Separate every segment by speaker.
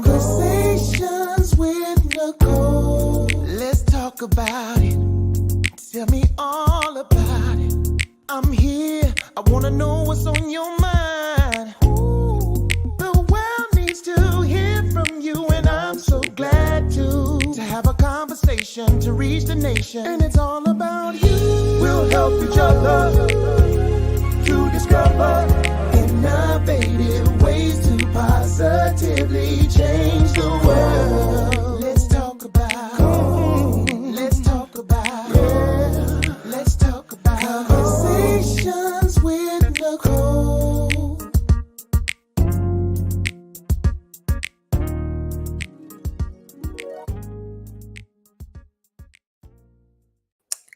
Speaker 1: Conversations with Nicole. Let's talk about it. Tell me all about it. I'm here. I wanna know what's on your mind. Ooh, the world needs to hear from you, and I'm so glad to have a conversation to reach the nation. And it's all about you. We'll help each other to discover innovative ways to positively change the world. Let's talk about, let's talk about, yeah. Let's talk about conversations with Nicole.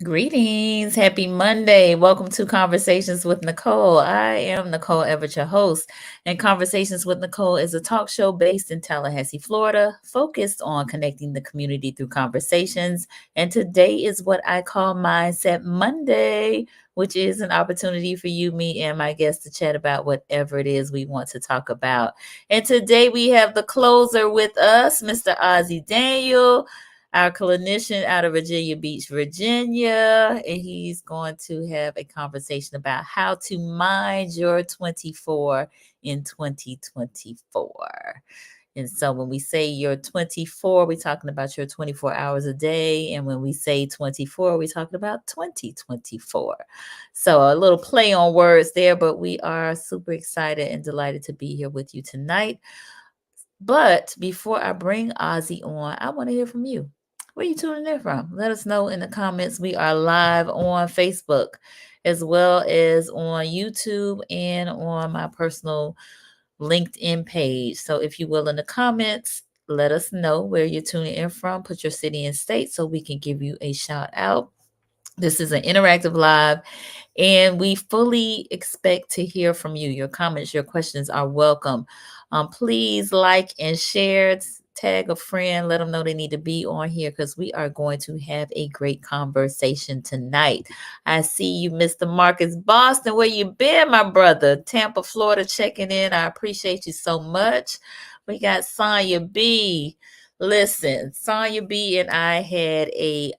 Speaker 2: Greetings. Happy Monday. Welcome to Conversations with Nicole. I am Nicole Everett, your host. And Conversations with Nicole is a talk show based in Tallahassee, Florida, focused on connecting the community through conversations. And today is what I call Mindset Monday, which is an opportunity for you, me, and my guests to chat about whatever it is we want to talk about. And today we have the closer with us, Mr. Ozzie Daniel, our clinician out of Virginia Beach, Virginia, and he's going to have a conversation about how to mind your 24 in 2024. And so when we say you're 24, we're talking about your 24 hours a day. And when we say 24, we're talking about 2024. So a little play on words there, but we are super excited and delighted to be here with you tonight. But before I bring Ozzie on, I want to hear from you. Where are you tuning in from? Let us know in the comments. We are live on Facebook as well as on YouTube and on my personal LinkedIn page. So if you will, in the comments, let us know where you're tuning in from. Put your city and state so we can give you a shout out. This is an interactive live, and we fully expect to hear from you. Your comments, your questions are welcome. Please like and share, tag a friend, let them know they need to be on here because we are going to have a great conversation tonight. I see you, Mr. Marcus Boston. Where you been, my brother? Tampa, Florida, checking in. I appreciate you so much. We got Sonya B. Listen, Sonya B and I had an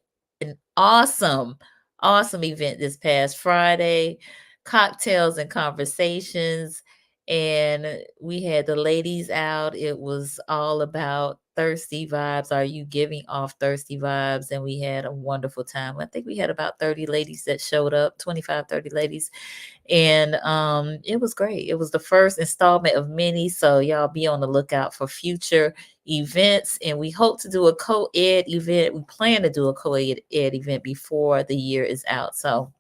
Speaker 2: awesome event this past Friday, cocktails and conversations, and we had the ladies out. It was all about thirsty vibes. Are you giving off thirsty vibes? And we had a wonderful time. I think we had about 30 ladies that showed up, 25, 30 ladies. And it was great. It was the first installment of many. So y'all be on the lookout for future events. And we hope to do a co-ed event. We plan to do a co-ed event before the year is out. So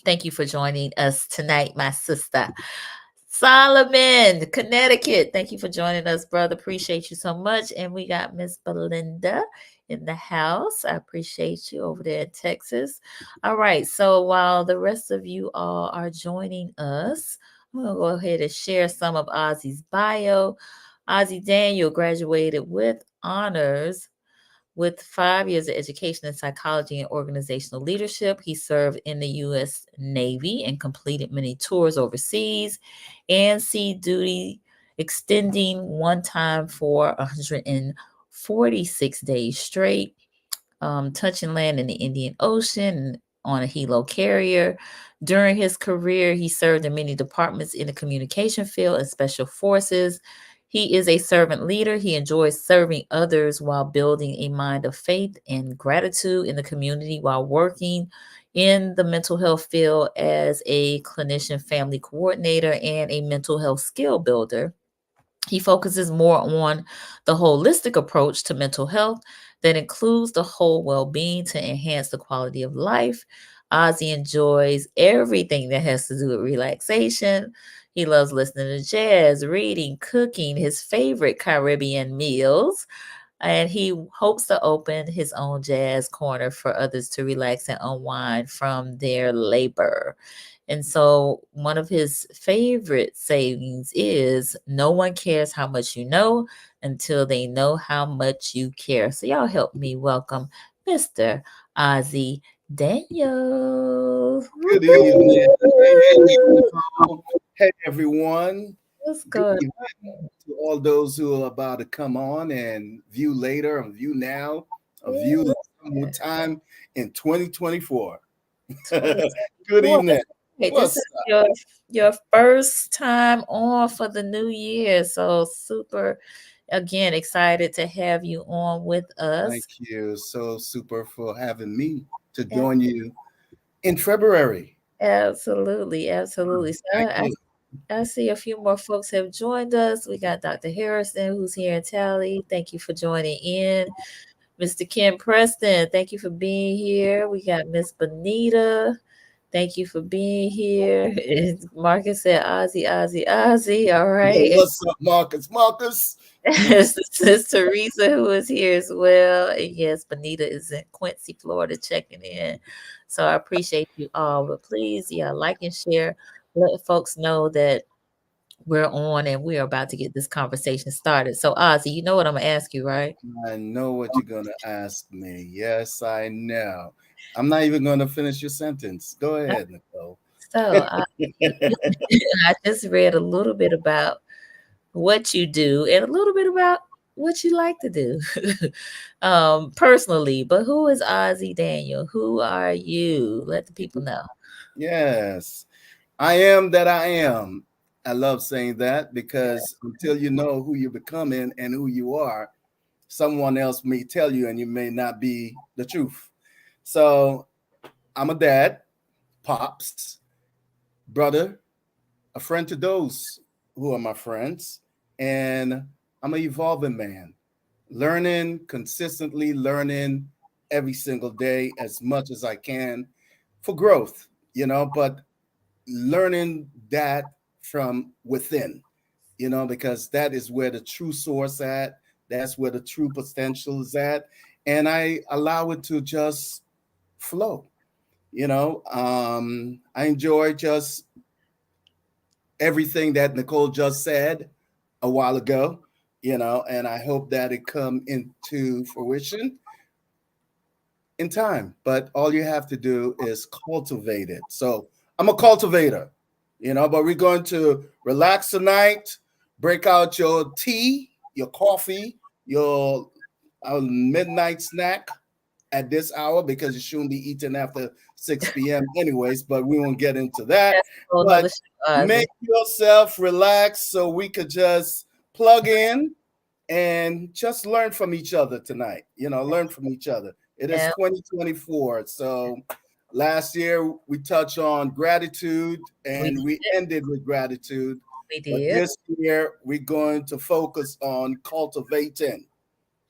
Speaker 2: thank you for joining us tonight, my sister. Solomon, Connecticut. Thank you for joining us, brother. Appreciate you so much. And we got Miss Belinda in the house. I appreciate you over there in Texas. All right. So while the rest of you all are joining us, I'm going to go ahead and share some of Ozzie's bio. Ozzie Daniel graduated with honors with 5 years of education in psychology and organizational leadership. He served in the U.S. Navy and completed many tours overseas and sea duty, extending one time for 146 days straight, touching land in the Indian Ocean on a helo carrier. During his career, he served in many departments in the communication field and special forces. He is a servant leader. He enjoys serving others while building a mind of faith and gratitude in the community while working in the mental health field as a clinician, family coordinator, and a mental health skill builder. He focuses more on the holistic approach to mental health that includes the whole well-being to enhance the quality of life. Ozzie enjoys everything that has to do with relaxation. He loves listening to jazz, reading, cooking his favorite Caribbean meals, and he hopes to open his own jazz corner for others to relax and unwind from their labor. And so one of his favorite sayings is, no one cares how much you know until they know how much you care. So y'all help me welcome Mr. Ozzie Daniel.
Speaker 3: Good evening. Hey, everyone.
Speaker 2: What's
Speaker 3: Good
Speaker 2: going
Speaker 3: evening to all those who are about to come on and view later, and view now, or view some more time in 2024. Good
Speaker 2: 2024.
Speaker 3: evening.
Speaker 2: Hey, this
Speaker 3: What's
Speaker 2: is your first time on for the new year. So super again excited to have you on with
Speaker 3: Thank
Speaker 2: us.
Speaker 3: you so super for having me to join you in February.
Speaker 2: Absolutely, absolutely. So
Speaker 3: Thank you.
Speaker 2: I see a few more folks have joined us. We got Dr. Harrison who's here in Tally. Thank you for joining in. Mr. Ken Preston, thank you for being here. We got Miss Bonita. Thank you for being here. And Marcus said, Ozzie, Ozzie, Ozzie. All right.
Speaker 3: What's up, Marcus? Marcus.
Speaker 2: Sis Teresa, who is here as well. And yes, Bonita is in Quincy, Florida, checking in. So I appreciate you all. But please, yeah, like and share. Let folks know that we're on and we're about to get this conversation started. So, Ozzy, you know what I'm gonna ask you, right?
Speaker 3: I know what you're going to ask me. Yes, I know. I'm not even going to finish your sentence. Go ahead, Nicole.
Speaker 2: So, I just read a little bit about what you do and a little bit about what you like to do personally. But who is Ozzy Daniel? Who are you? Let the people know.
Speaker 3: Yes, I am that I am. I love saying that because until you know who you're becoming and who you are, someone else may tell you and you may not be the truth. So I'm a dad, pops, brother, a friend to those who are my friends, and I'm an evolving man, learning consistently, learning every single day as much as I can for growth, but learning that from within, because that is where the true source at, that's where the true potential is at, and I allow it to just flow. I enjoy just everything that Nicole just said a while ago, and I hope that it come into fruition in time. But all you have to do is cultivate it. So I'm a cultivator, but we're going to relax tonight, break out your tea, your coffee, your midnight snack at this hour because you shouldn't be eating after 6 p.m. anyways, but we won't get into that.
Speaker 2: That's a whole nother
Speaker 3: But
Speaker 2: show, Ozzy.
Speaker 3: make yourself relax so we could just plug in and just learn from each other tonight. Learn from each other. It is
Speaker 2: Yeah,
Speaker 3: 2024. So last year we touched on gratitude
Speaker 2: we
Speaker 3: and we
Speaker 2: did.
Speaker 3: ended with gratitude.
Speaker 2: We
Speaker 3: But
Speaker 2: did.
Speaker 3: this year we're going to focus on cultivating.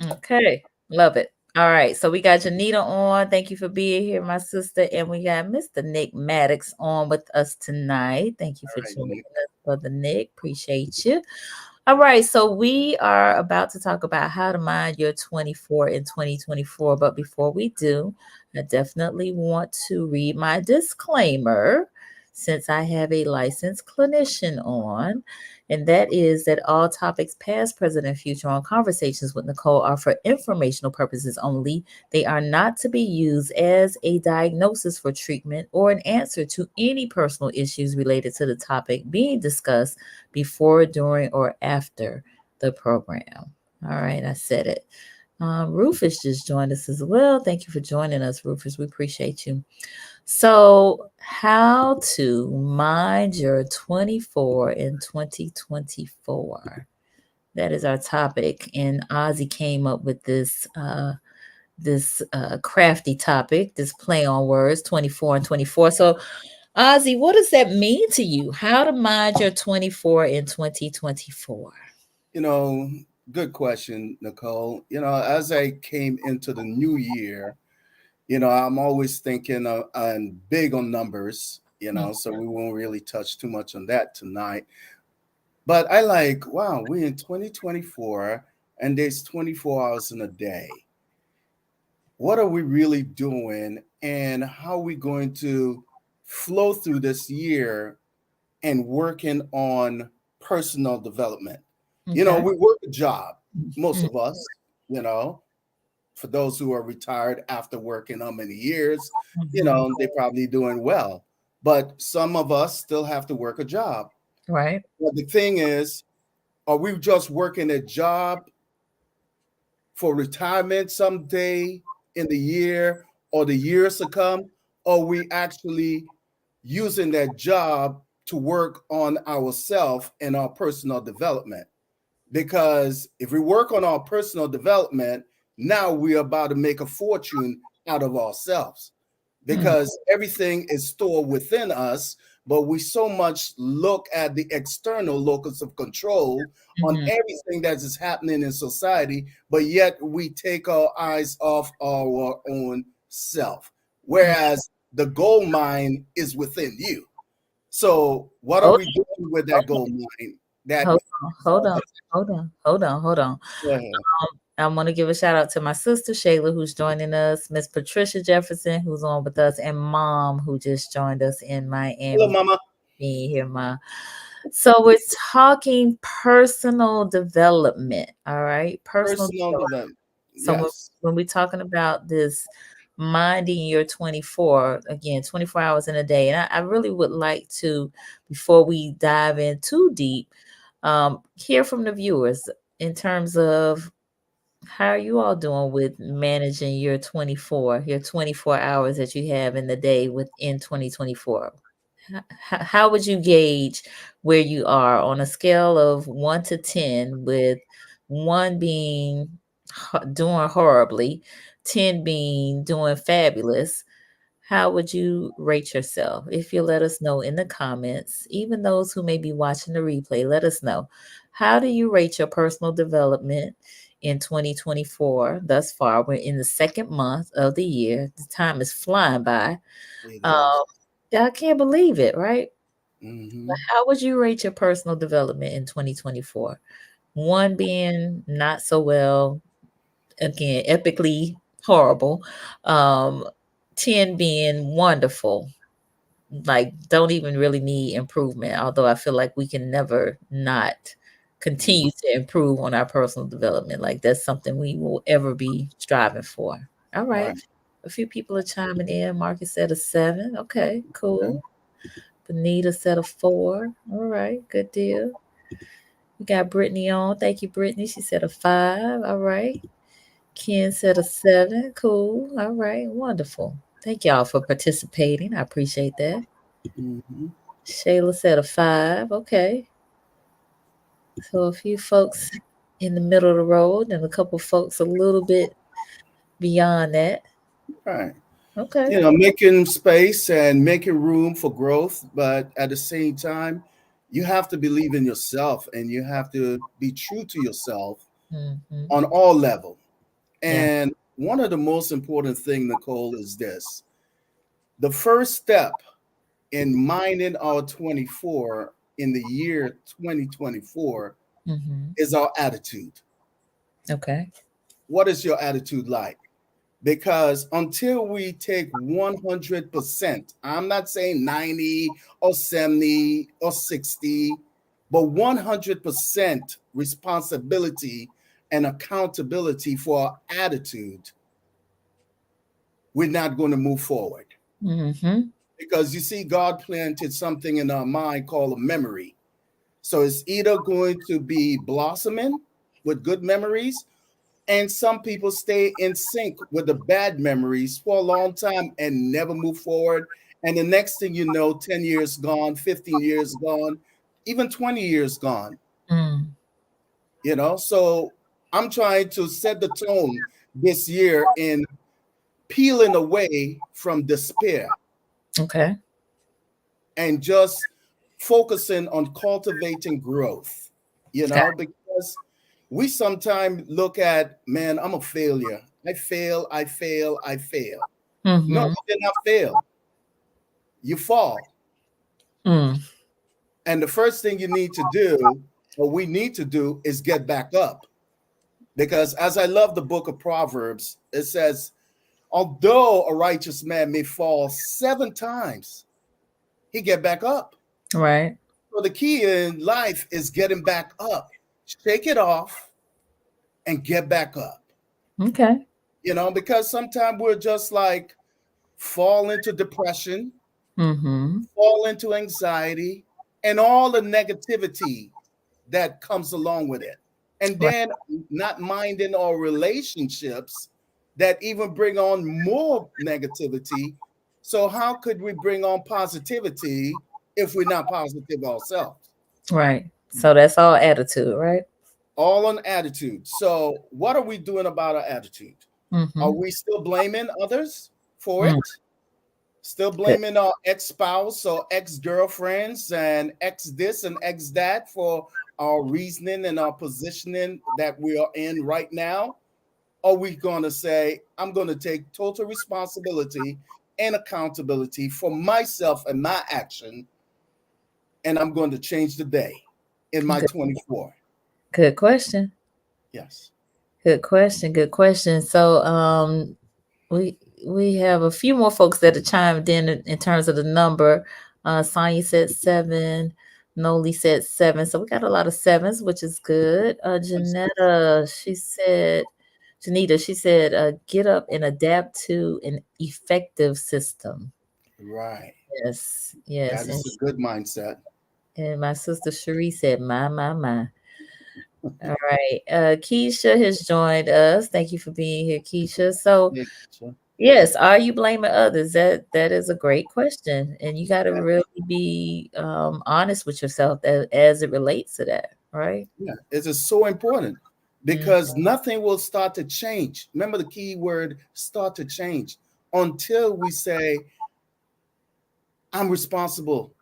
Speaker 2: Okay. Love it. All right. So we got Janita on. Thank you for being here, my sister. And we got Mr. Nick Maddox on with us tonight. Thank you
Speaker 3: All
Speaker 2: for
Speaker 3: right,
Speaker 2: joining
Speaker 3: Nick.
Speaker 2: us, Brother Nick. Appreciate you. All right. So we are about to talk about how to mind your 24 in 2024. But before we do, I definitely want to read my disclaimer since I have a licensed clinician on. And that is that all topics past, present, and future on Conversations with Nicole are for informational purposes only. They are not to be used as a diagnosis for treatment or an answer to any personal issues related to the topic being discussed before, during, or after the program. All right, I said it. Rufus just joined us as well. Thank you for joining us, Rufus. We appreciate you. So, how to mind your 24 in 2024. That is our topic. And Ozzy came up with this crafty topic, this play on words, 24 and 24. So, Ozzy, what does that mean to you? How to mind your 24 in 2024?
Speaker 3: You know, Good question, Nicole. As I came into the new year, I'm always thinking I'm big on numbers,
Speaker 2: Mm,
Speaker 3: so we won't really touch too much on that tonight. But wow, we're in 2024 and there's 24 hours in a day. What are we really doing and how are we going to flow through this year and working on personal development?
Speaker 2: okay.
Speaker 3: We work a job, most
Speaker 2: Mm,
Speaker 3: of us, you know, for those who are retired after working how many years,
Speaker 2: mhm.
Speaker 3: they're probably doing well. But some of us still have to work a job.
Speaker 2: Right.
Speaker 3: But the thing is, Are we just working a job for retirement someday in the year or the years to come? Or are we actually using that job to work on ourselves and our personal development? Because if we work on our personal development, now we're about to make a fortune out of ourselves,
Speaker 2: Mm,
Speaker 3: because everything is stored within us, but we so much look at the external locus of control on
Speaker 2: mhm.
Speaker 3: everything that is happening in society, but yet we take our eyes off our own self,
Speaker 2: Mm.
Speaker 3: whereas the gold mine is within you. So what are
Speaker 2: Hold
Speaker 3: we doing with that
Speaker 2: on,
Speaker 3: gold mine? That
Speaker 2: hold on, hold on, hold on, hold on, hold on.
Speaker 3: Go ahead.
Speaker 2: I want to give a shout out to my sister Shayla, who's joining us, Miss Patricia Jefferson, who's on with us, and Mom, who just joined us in
Speaker 3: Hello,
Speaker 2: Miami.
Speaker 3: Mama.
Speaker 2: Being here, Ma. So we're talking personal development. All right, personal
Speaker 3: Personal
Speaker 2: development.
Speaker 3: development.
Speaker 2: So
Speaker 3: Yes.
Speaker 2: when we're talking about this minding your 24, again, 24 hours in a day, and I really would like to, before we dive in too deep, hear from the viewers in terms of how are you all doing with managing your 24 hours that you have in the day within 2024? How would you gauge where you are on a scale of 1 to 10, with 1 being doing horribly, 10 being doing fabulous? How would you rate yourself? If you let us know in the comments, even those who may be watching the replay, let us know. How do you rate your personal development in 2024 thus far? We're in the second month of the year. The time is flying by.
Speaker 3: It is.
Speaker 2: Um, I can't believe it, right?
Speaker 3: Mm-hmm.
Speaker 2: But how would you rate your personal development in 2024? 1 being not so well, again, epically horrible. Um, 10 being wonderful, like don't even really need improvement. Although I feel like we can never not
Speaker 3: Mm-hmm.
Speaker 2: continue to improve on our personal development. Like that's something we will ever be striving for. All right.
Speaker 3: Right.
Speaker 2: A few people are chiming in. Marcus said a 7. Okay,
Speaker 3: Okay.
Speaker 2: cool. Benita said a 4. All right, good deal. We got Brittany on. Thank you, Brittany. She said a 5. All right. Ken said a 7. Cool. All right. Wonderful. Thank y'all for participating. I appreciate that.
Speaker 3: Mm-hmm.
Speaker 2: Shayla said a 5. Okay. So a few folks in the middle of the road and a couple folks a little bit beyond that.
Speaker 3: Right.
Speaker 2: Okay.
Speaker 3: Making space and making room for growth, but at the same time, you have to believe in yourself and you have to be true to yourself
Speaker 2: Hmm.
Speaker 3: on all level.
Speaker 2: Yeah.
Speaker 3: And one of the most important thing, Nicole, is this: the first step in minding our 24 in the year 2024
Speaker 2: Hmm.
Speaker 3: is our attitude.
Speaker 2: Okay.
Speaker 3: What is your attitude like? Because until we take 100%, I'm not saying 90 or 70 or 60, but 100% responsibility and accountability for our attitude, we're not going to move forward.
Speaker 2: Hmm.
Speaker 3: Because you see, God planted something in our mind called a memory. So it's either going to be blossoming with good memories, and some people stay in sync with the bad memories for a long time and never move forward. And the next thing you know, 10 years gone, 15 years gone, even 20 years gone,
Speaker 2: Mm.
Speaker 3: So I'm trying to set the tone this year in peeling away from despair
Speaker 2: Okay.
Speaker 3: and just focusing on cultivating growth,
Speaker 2: Got
Speaker 3: because we sometimes look at, man, I'm a failure. I fail, I fail, I fail. No,
Speaker 2: Mm-hmm.
Speaker 3: you did not fail. You fall.
Speaker 2: Mm.
Speaker 3: And the first thing you need to do, or we need to do, is get back up. Because as I love the book of Proverbs, it says, although a righteous man may fall 7 times, he get back up.
Speaker 2: Right.
Speaker 3: So the key in life is getting back up. Shake it off and get back up.
Speaker 2: Okay.
Speaker 3: Because sometimes we're just like fall into depression,
Speaker 2: Mm-hmm.
Speaker 3: fall into anxiety, and all the negativity. that comes along with it. And
Speaker 2: Right.
Speaker 3: then not minding our relationships that even bring on more negativity. So how could we bring on positivity if we're not positive ourselves?
Speaker 2: Right. So that's all attitude, right?
Speaker 3: All on attitude. So what are we doing about our attitude? Are
Speaker 2: Mm-hmm.
Speaker 3: we still blaming others for it? Still
Speaker 2: Good.
Speaker 3: blaming our ex-spouse or ex-girlfriends and ex this and ex that for our reasoning and our positioning that we are in right now? Are we going to say, I'm going to take total responsibility and accountability for myself and my action, and I'm going to change the day in my
Speaker 2: Good.
Speaker 3: 24?
Speaker 2: Good question.
Speaker 3: Yes.
Speaker 2: Good question. Good question. So we we have a few more folks that have chimed in terms of the number. Sonya said 7. Noli said 7. So we got a lot of sevens, which is good. Janita, she said, get up and adapt to an effective system.
Speaker 3: Right.
Speaker 2: Yes, yes.
Speaker 3: That is a good mindset.
Speaker 2: And my sister Cherie said, my. All right. Keisha has joined us. Thank you for being here, Keisha. So
Speaker 3: Yeah, sure.
Speaker 2: yes, are you blaming others? That is a great question, and you got to really be honest with yourself as it relates to that, right?
Speaker 3: Yeah, it is so important
Speaker 2: Mm,
Speaker 3: because nothing will start to change. Remember the key word start to change until we say, I'm responsible.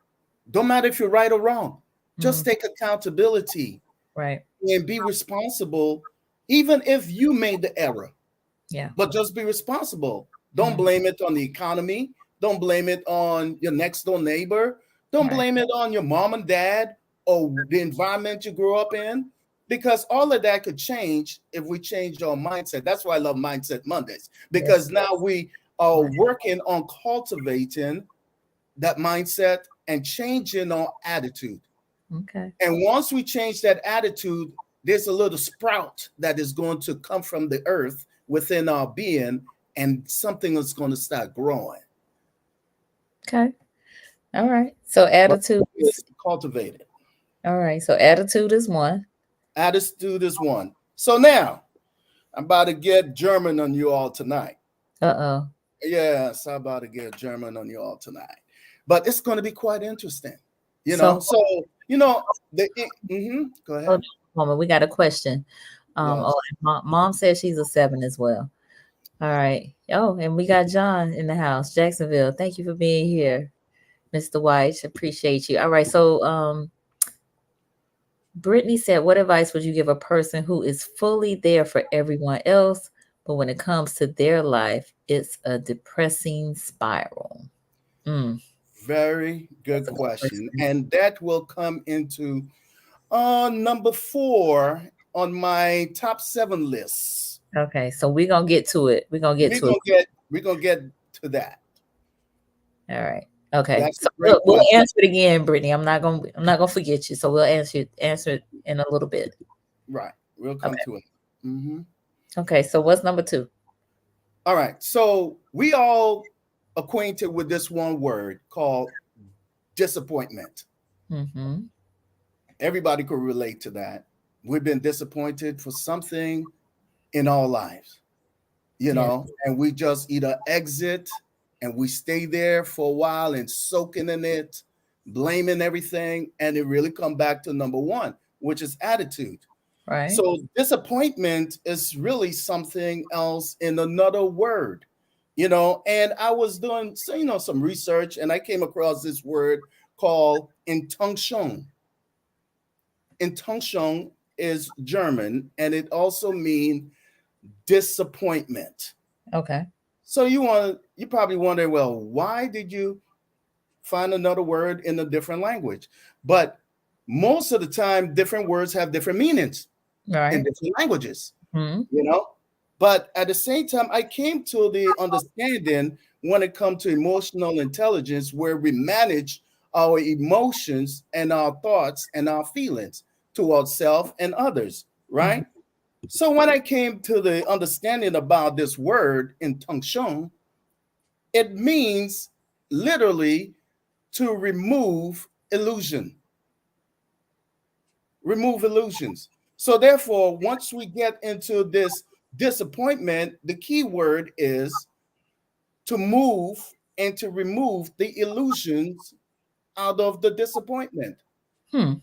Speaker 3: Don't matter if you're right or wrong.
Speaker 2: mm,
Speaker 3: Just take accountability
Speaker 2: right.
Speaker 3: and be responsible, even if you made the error.
Speaker 2: Yeah.
Speaker 3: But just be responsible. Don't
Speaker 2: Mm,
Speaker 3: blame it on the economy. Don't blame it on your next door neighbor. Don't
Speaker 2: right.
Speaker 3: blame it on your mom and dad or the environment you grew up in, because all of that could change if we change our mindset. That's why I love Mindset Mondays,
Speaker 2: Yes.
Speaker 3: because now we are
Speaker 2: Right.
Speaker 3: working on cultivating that mindset and changing our attitude.
Speaker 2: Okay.
Speaker 3: And once we change that attitude, there's a little sprout that is going to come from the earth within our being, and something is going to start growing.
Speaker 2: Okay. All right. So
Speaker 3: But
Speaker 2: attitude is
Speaker 3: it's cultivated.
Speaker 2: all right. So attitude is one.
Speaker 3: Attitude is one. So now I'm about to get German on you all tonight.
Speaker 2: Uh-oh.
Speaker 3: Yes, I'm about to get German on you all tonight. But it's going to be quite interesting. You
Speaker 2: So
Speaker 3: know, so, you know, go
Speaker 2: hold
Speaker 3: ahead.
Speaker 2: on a moment. We got a question.
Speaker 3: Yes.
Speaker 2: And mom says she's a 7 as well. All right. Oh, and we got John in the house, Jacksonville. Thank you for being here, Mr. White. Appreciate you. All right. So, Brittany said, what advice would you give a person who is fully there for everyone else, but when it comes to their life, it's a depressing spiral? Mm,
Speaker 3: Very good
Speaker 2: that's a good
Speaker 3: question.
Speaker 2: question.
Speaker 3: And that will come into number 4 on my top 7 lists.
Speaker 2: Okay. So we're going to get to it. We're going to get to it.
Speaker 3: We're gonna get to that.
Speaker 2: All right. Okay.
Speaker 3: That's a
Speaker 2: So
Speaker 3: great
Speaker 2: we'll
Speaker 3: question.
Speaker 2: answer it again, Brittany. I'm not gonna forget you. So we'll answer it in a little bit.
Speaker 3: Right. We'll come
Speaker 2: Okay.
Speaker 3: to it. Mhm.
Speaker 2: Okay. So what's number 2?
Speaker 3: All right. So we all acquainted with this one word called disappointment.
Speaker 2: Mm-hmm.
Speaker 3: Everybody could relate to that. We've been disappointed for something in our lives,
Speaker 2: Yes.
Speaker 3: and we just either exit and we stay there for a while and soaking in it, blaming everything, and it really come back to number 1, which is attitude.
Speaker 2: Right.
Speaker 3: So disappointment is really something else in another word. And I was doing some research, and I came across this word called Enttäuschung. Enttäuschung is German, and it also means disappointment.
Speaker 2: Okay.
Speaker 3: So you probably wonder, well, why did you find another word in a different language? But most of the time, different words have different meanings in
Speaker 2: Right.
Speaker 3: different languages,
Speaker 2: Hmm.
Speaker 3: you know. But at the same time, I came to the understanding when it comes to emotional intelligence, where we manage our emotions and our thoughts and our feelings towards self and others,
Speaker 2: Hmm.
Speaker 3: right? So when I came to the understanding about this word in Tongsheng, it means literally to remove illusion. remove illusions. So therefore, once we get into this disappointment, the key word is to move and to remove the illusions out of the disappointment.
Speaker 2: Hmm.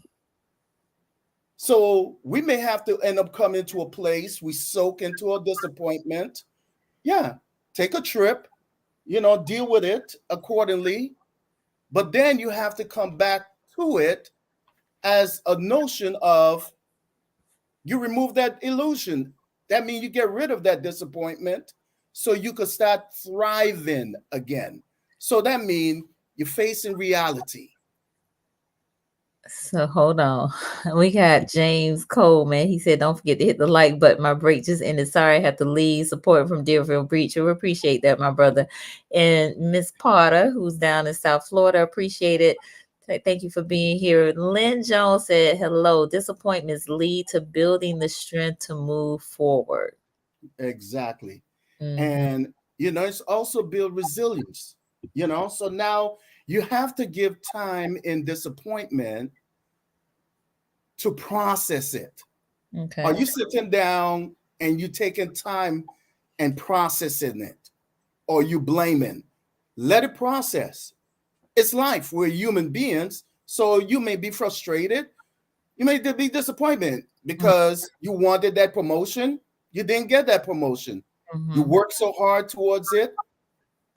Speaker 3: So we may have to end up coming to a place we soak into a disappointment. Yeah, take a trip, deal with it accordingly. But then you have to come back to it as a notion of you remove that illusion. That means you get rid of that disappointment so you could start thriving again. So that means you're facing reality.
Speaker 2: So hold on. We got James Cole, man. He said, don't forget to hit the like button. My break just ended. Sorry, I have to leave. Support from Deerfield Breach. We appreciate that, my brother. And Miss Potter, who's down in South Florida, appreciate it. Thank you for being here. Lynn Jones said, hello. Disappointments lead to building the strength to move forward.
Speaker 3: Exactly.
Speaker 2: Mm-hmm.
Speaker 3: And, it's also build resilience. So now you have to give time in disappointment to process it.
Speaker 2: Okay.
Speaker 3: Are you sitting down and you taking time and processing it? Or you blaming? Let it process. It's life. We're human beings. So you may be frustrated. You may be disappointed because you wanted that promotion. You didn't get that promotion. You
Speaker 2: Mm-hmm.
Speaker 3: worked so hard towards it,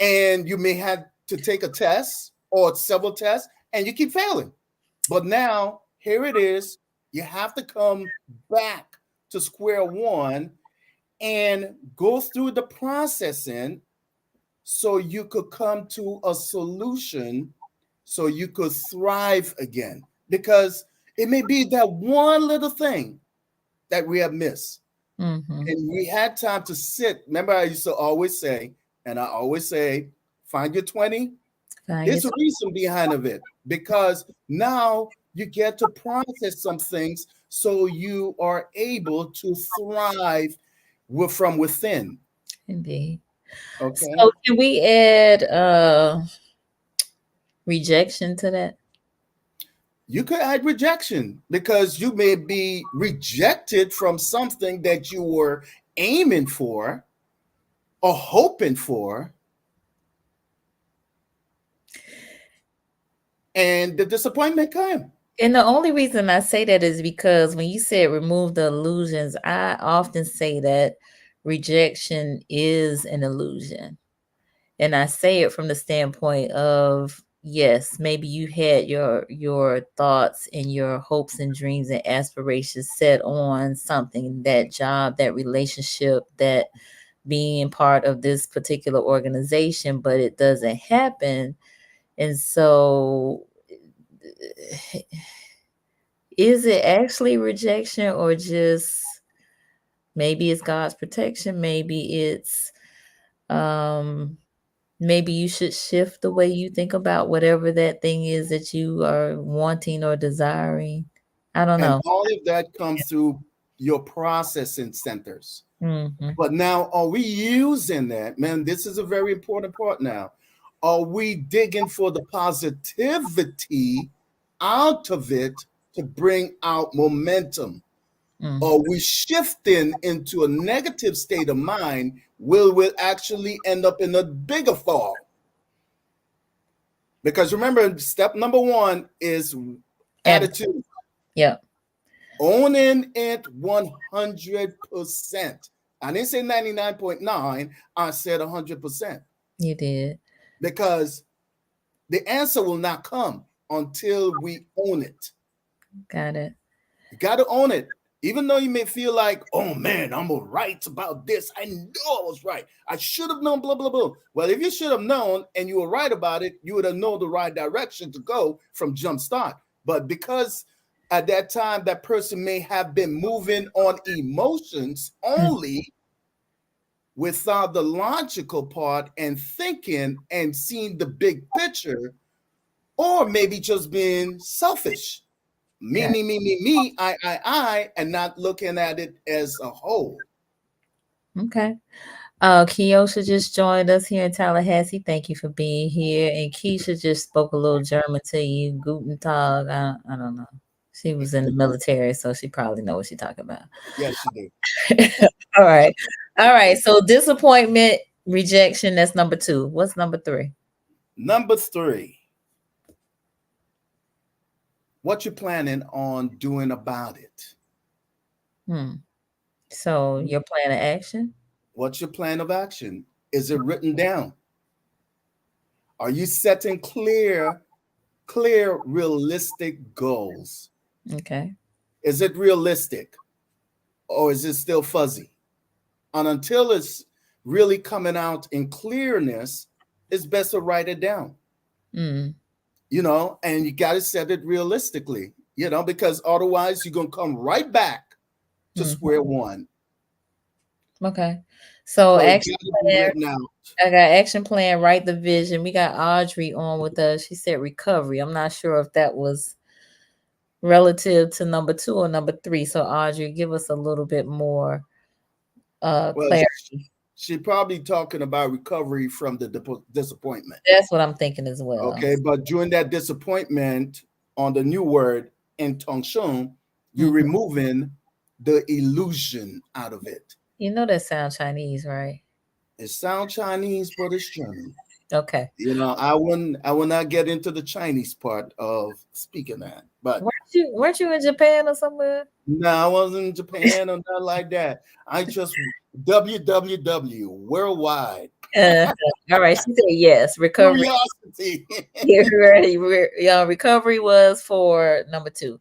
Speaker 3: and you may have to take a test or several tests, and you keep failing. But now, here it is. You have to come back to square one and go through the processing so you could come to a solution so you could thrive again. Because it may be that one little thing that we have missed.
Speaker 2: Mm-hmm.
Speaker 3: And we had time to sit. Remember, I used to always say, and I always say, find your 20. There's a reason behind of it because now you get to process some things so you are able to thrive from within.
Speaker 2: Indeed.
Speaker 3: Okay.
Speaker 2: So can we add rejection to that?
Speaker 3: You could add rejection because you may be rejected from something that you were aiming for or hoping for, and the disappointment came.
Speaker 2: And the only reason I say that is because when you said remove the illusions, I often say that rejection is an illusion. And I say it from the standpoint of yes, maybe you had your thoughts and your hopes and dreams and aspirations set on something, that job, that relationship, that being part of this particular organization, but it doesn't happen. And so is it actually rejection or just maybe it's God's protection? Maybe it's maybe you should shift the way you think about whatever that thing is that you are wanting or desiring. I don't
Speaker 3: And
Speaker 2: know.
Speaker 3: all of that comes through your processing centers.
Speaker 2: Mm-hmm.
Speaker 3: But now, are we using that? Man, this is a very important part now. Are we digging for the positivity out of it to bring out momentum?
Speaker 2: Mm-hmm.
Speaker 3: Are we shifting into a negative state of mind? Will actually end up in a bigger fall? Because remember, step number one is attitude.
Speaker 2: Yeah,
Speaker 3: Owning it 100%. I didn't say 99.9, I said 100%.
Speaker 2: you did.
Speaker 3: Because the answer will not come until we own it.
Speaker 2: Got it.
Speaker 3: You got to own it. Even though you may feel like, oh man, I'm right about this. I know I was right. I should have known, blah, blah, blah. Well, if you should have known and you were right about it, you would have known the right direction to go from jump start. But because at that time, that person may have been moving on emotions only without the logical part and thinking and seeing the big picture, or maybe just being selfish. Me,
Speaker 2: Got
Speaker 3: me, me, me, me, I, and not looking at it as a whole.
Speaker 2: it. Okay. Keosha just joined us here in Tallahassee. Thank you for being here. And Keisha just spoke a little German to you. Guten Tag. I don't know. She was in the military, so she probably know what she's talking about.
Speaker 3: Yes, she do.
Speaker 2: All right. All right. So disappointment, rejection, that's number 2. What's number 3?
Speaker 3: Number 3, what you planning on doing about it?
Speaker 2: So your plan of action?
Speaker 3: What's your plan of action? Is it written down? Are you setting clear, realistic goals?
Speaker 2: Okay.
Speaker 3: Is it realistic or is it still fuzzy? And until it's really coming out in clearness, it's best to write it down,
Speaker 2: Mm.
Speaker 3: And you got to set it realistically, because otherwise you're going to come right back to square one.
Speaker 2: Okay. So
Speaker 3: So
Speaker 2: action plan,
Speaker 3: written out.
Speaker 2: I got action plan, write the vision. We got Audrey on with us. She said recovery. I'm not sure if that was relative to number 2 or number 3. So Audrey, give us a little bit more clarity.
Speaker 3: She probably talking about recovery from the disappointment.
Speaker 2: That's what I'm thinking as well.
Speaker 3: Okay, but during that disappointment, on the new word intention, you're removing the illusion out of it.
Speaker 2: You know that sound Chinese, right?
Speaker 3: It sounds Chinese, but it's German.
Speaker 2: Okay.
Speaker 3: I will not get into the Chinese part of speaking that. But
Speaker 2: weren't you in Japan or somewhere?
Speaker 3: No, I wasn't in Japan or nothing like that. I just www worldwide.
Speaker 2: All right, she said yes. Recovery.
Speaker 3: Curiosity.
Speaker 2: Recovery was for number 2.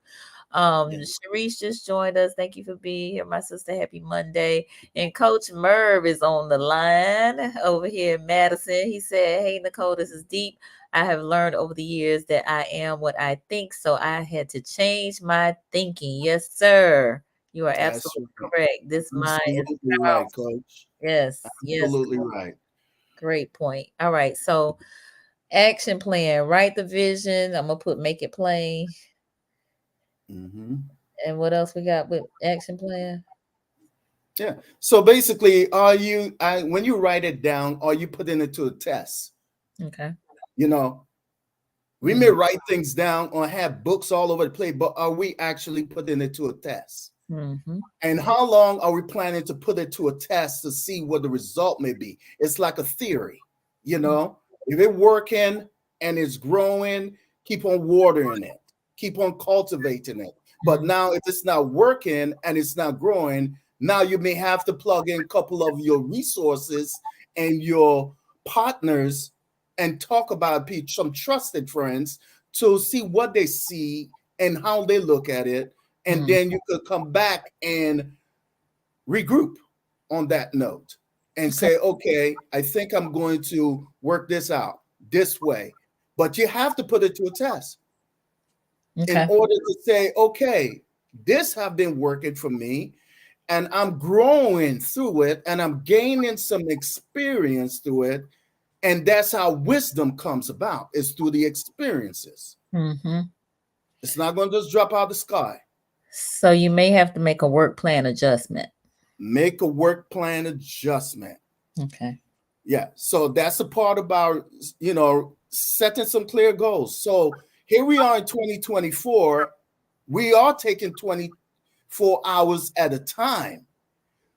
Speaker 2: Sharice just joined us. Thank you for being here, my sister. Happy Monday. And Coach Merv is on the line over here in Madison. He said, hey, Nicole, this is deep. I have learned over the years that I am what I think, so I had to change my thinking. Yes, sir. You are absolutely correct. This mind is
Speaker 3: right, Coach.
Speaker 2: Yes,
Speaker 3: absolutely right.
Speaker 2: Great point. All right, so action plan. Write the vision. I'm gonna make it plain. And what else we got with action plan?
Speaker 3: Yeah. So basically, when you write it down, are you putting it to a test?
Speaker 2: Okay.
Speaker 3: We may write things down or have books all over the place, but are we actually putting it to a test? And how long are we planning to put it to a test to see what the result may be? It's like a theory, if it's working and it's growing, keep on watering it, keep on cultivating it. But now if it's not working and it's not growing, now you may have to plug in a couple of your resources and your partners and talk about some trusted friends to see what they see and how they look at it. And then you could come back and regroup on that note and say, okay, I think I'm going to work this out this way. But you have to put it to a test in order to say, okay, this have been working for me and I'm growing through it and I'm gaining some experience through it. And that's how wisdom comes about, is through the experiences. It's not going to just drop out of the sky.
Speaker 2: So you may have to make a work plan adjustment.
Speaker 3: Make a work plan adjustment.
Speaker 2: Okay.
Speaker 3: Yeah. So that's a part about, setting some clear goals. So here we are in 2024. We are taking 24 hours at a time.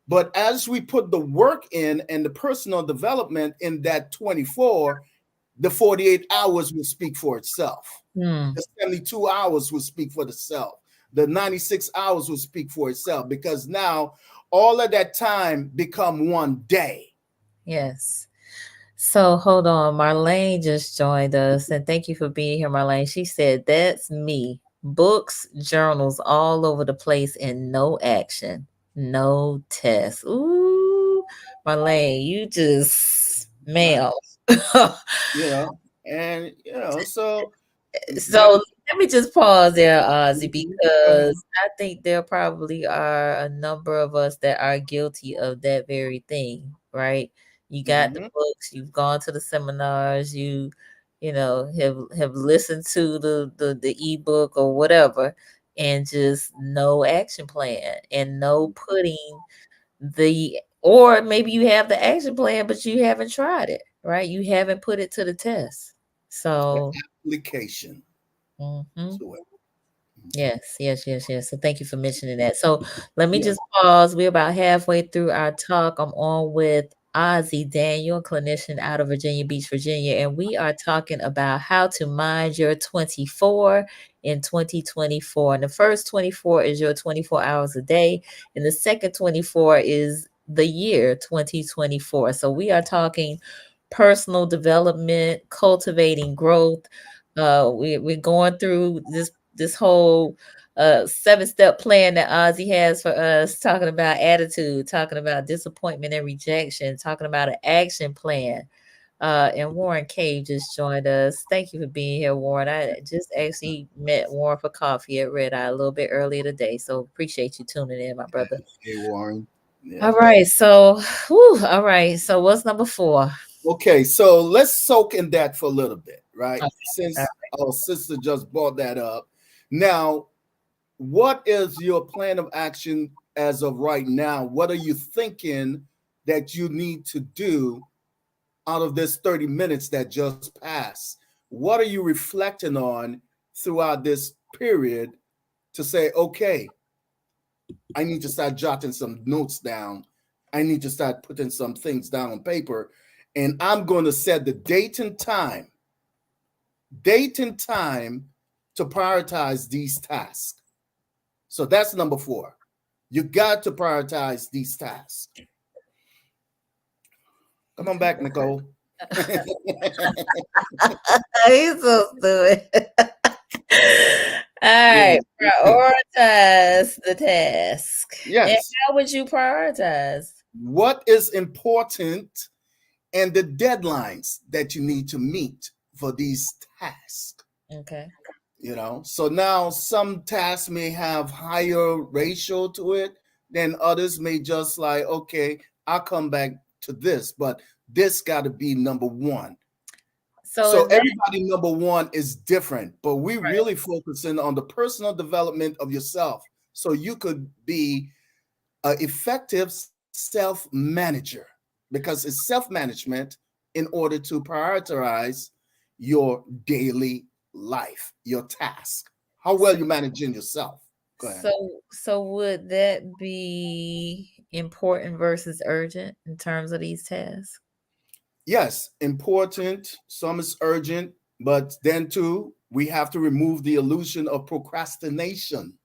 Speaker 3: But as we put the work in and the personal development in that 24, the 48 hours will speak for itself. The 72 hours will speak for itself. The 96 hours will speak for itself, because now all of that time become one day.
Speaker 2: Yes. So hold on. Marlene just joined us, and thank you for being here, Marlene. She said, that's me. Books, journals all over the place and no action. No test. Ooh, Marlene, you just ma'am. So let me just pause there, Ozzie, because I think there probably are a number of us that are guilty of that very thing, right? You got the books, you've gone to the seminars, have listened to the ebook or whatever, and just no action plan and no putting or maybe you have the action plan, but you haven't tried it, right? You haven't put it to the test. So
Speaker 3: application to it.
Speaker 2: Yes, yes, yes, yes. So thank you for mentioning that. So let me
Speaker 3: Yeah.
Speaker 2: just pause. We're about halfway through our talk. I'm on with Ozzie Daniel, clinician out of Virginia Beach, Virginia, and we are talking about how to mind your 24 in 2024. And the first 24 is your 24 hours a day, and the second 24 is the year 2024. So we are talking personal development, cultivating growth. We're going through this whole 7-step plan that Ozzy has for us, talking about attitude, talking about disappointment and rejection, talking about an action plan. And Warren Cave just joined us. Thank you for being here, Warren. I just actually met Warren for coffee at Red Eye a little bit earlier today. So appreciate you tuning in, my brother.
Speaker 3: Hey, Warren.
Speaker 2: All
Speaker 3: Yeah.
Speaker 2: right. So, all right. So what's number 4?
Speaker 3: Okay, so let's soak in that for a little bit, right?
Speaker 2: Okay.
Speaker 3: Since our sister just brought that up. Now, what is your plan of action as of right now? What are you thinking that you need to do out of this 30 minutes that just passed? What are you reflecting on throughout this period to say, okay, I need to start jotting some notes down. I need to start putting some things down on paper. And I'm going to set the date and time to prioritize these tasks. So that's number 4. You got to prioritize these tasks. Come on back, Nicole.
Speaker 2: He's so stupid. All
Speaker 3: Yeah.
Speaker 2: right, prioritize the task. And
Speaker 3: Yes.
Speaker 2: how would you prioritize?
Speaker 3: What is important and the deadlines that you need to meet for these tasks.
Speaker 2: Okay.
Speaker 3: So now some tasks may have higher ratio to it than others may just like, okay, I'll come back to this, but this got to be number 1.
Speaker 2: So
Speaker 3: So
Speaker 2: is that
Speaker 3: everybody number 1 is different, but we
Speaker 2: right?
Speaker 3: really focusing on the personal development of yourself so you could be an effective self-manager, because it's self-management in order to prioritize your daily life, your task, how well
Speaker 2: So,
Speaker 3: you're managing yourself. Go ahead.
Speaker 2: so would that be important versus urgent in terms of these tasks?
Speaker 3: Yes, important. Some is urgent, but then too, we have to remove the illusion of procrastination.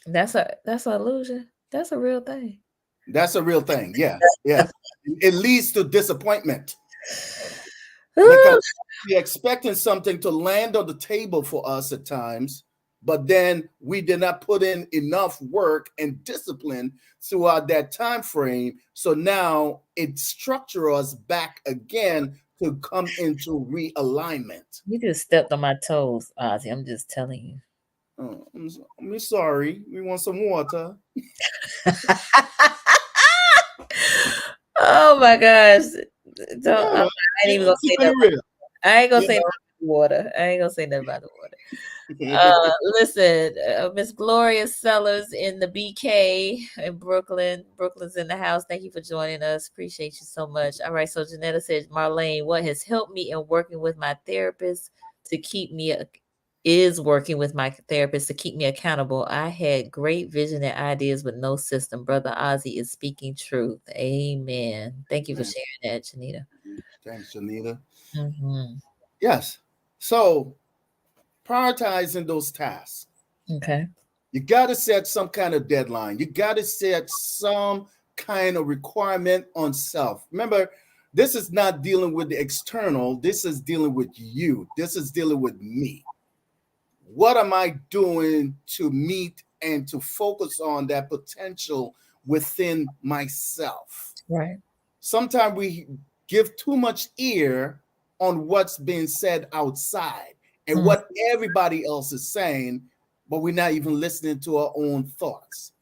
Speaker 2: That's an illusion. That's a real thing.
Speaker 3: That's a real thing. Yes, yes. It leads to disappointment because
Speaker 2: Ooh,
Speaker 3: we're expecting something to land on the table for us at times, but then we did not put in enough work and discipline throughout that time frame. So now it structures us back again to come into realignment.
Speaker 2: you just stepped on my toes, Ozzy. I'm just telling you.
Speaker 3: Oh, I'm sorry. We want some water.
Speaker 2: Oh my gosh. Don't,
Speaker 3: Yeah,
Speaker 2: I ain't even gonna say
Speaker 3: keeping
Speaker 2: that.
Speaker 3: it real.
Speaker 2: I ain't gonna
Speaker 3: You
Speaker 2: say nothing about the water. I ain't gonna say nothing about the water. Listen, Miss Gloria Sellers in the BK in Brooklyn. Brooklyn's in the house. Thank you for joining us. Appreciate you so much. All right. So Janetta said, Marlene, what has helped me in working with my therapist to keep me is working with my therapist to keep me accountable. I had great vision and ideas with no system. Brother Ozzy is speaking truth. Amen. Thank you for
Speaker 3: Man,
Speaker 2: sharing that, Janita.
Speaker 3: thanks, Anita.
Speaker 2: Hmm.
Speaker 3: Yes. So prioritizing those tasks.
Speaker 2: Okay.
Speaker 3: You got to set some kind of deadline. You got to set some kind of requirement on self. Remember, this is not dealing with the external. This is dealing with you. This is dealing with me. What am I doing to meet and to focus on that potential within myself?
Speaker 2: Right.
Speaker 3: Sometimes we give too much ear on what's being said outside and
Speaker 2: Mm,
Speaker 3: what everybody else is saying, but we're not even listening to our own thoughts.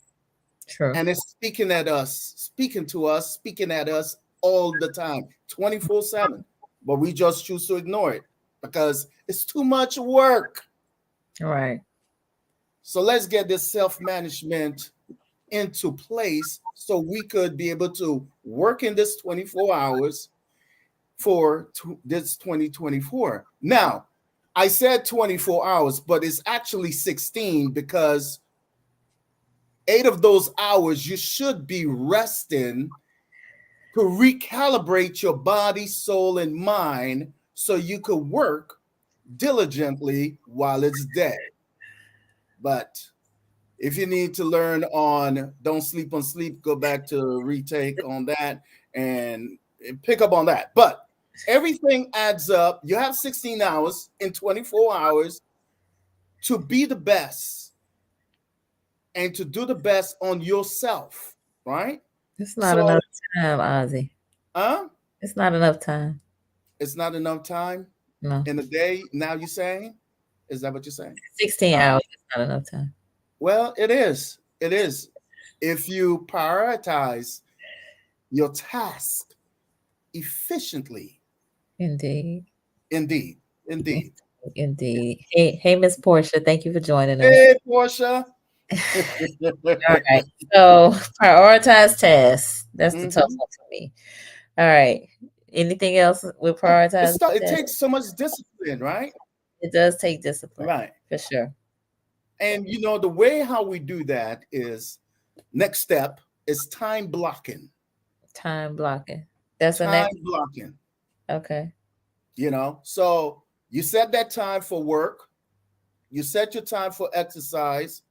Speaker 2: true.
Speaker 3: And it's speaking at us, speaking to us, speaking at us all the time, 24/7. But we just choose to ignore it because it's too much work.
Speaker 2: Right.
Speaker 3: So let's get this self-management into place so we could be able to work in this 24 hours for this 2024. Now, I said 24 hours, but it's actually 16 because 8 of those hours you should be resting to recalibrate your body, soul, and mind so you could work diligently while it's day. But if you need to learn on don't sleep on sleep, go back to retake on that and pick up on that. But everything adds up. You have 16 hours in 24 hours to be the best and to do the best on yourself, right?
Speaker 2: It's not
Speaker 3: So,
Speaker 2: enough time, Ozzie.
Speaker 3: huh?
Speaker 2: It's not enough time.
Speaker 3: It's not enough time
Speaker 2: No.
Speaker 3: in a day. Now you're saying? Is that what you're saying?
Speaker 2: 16 hours is not enough time.
Speaker 3: Well, it is. It is. If you prioritize your task efficiently,
Speaker 2: Indeed.
Speaker 3: indeed, indeed.
Speaker 2: Indeed. Hey, Miss Portia, thank you for joining us.
Speaker 3: Hey, Portia.
Speaker 2: All right. So prioritize tasks. That's the tough
Speaker 3: Mhm.
Speaker 2: one for me. All right. Anything else with prioritize
Speaker 3: It
Speaker 2: tasks?
Speaker 3: takes so much discipline, right?
Speaker 2: It does take discipline
Speaker 3: Right.
Speaker 2: for sure.
Speaker 3: And you know, the way how we do that is next step is time blocking.
Speaker 2: Time blocking. That's the
Speaker 3: Time
Speaker 2: next.
Speaker 3: blocking.
Speaker 2: Okay.
Speaker 3: You know, so you set that time for work, you set your time for exercise,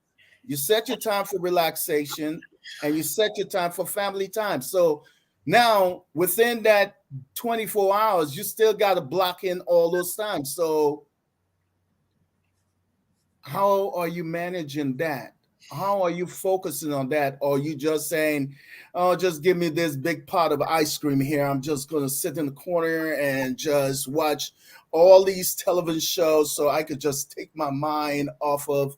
Speaker 3: you set your time for relaxation, and you set your time for family time. So now within that 24 hours, you still got to block in all those times. So how are you managing that? How are you focusing on that? Or are you just saying, oh, just give me this big pot of ice cream here. I'm just going to sit in the corner and just watch all these television shows so I could just take my mind off of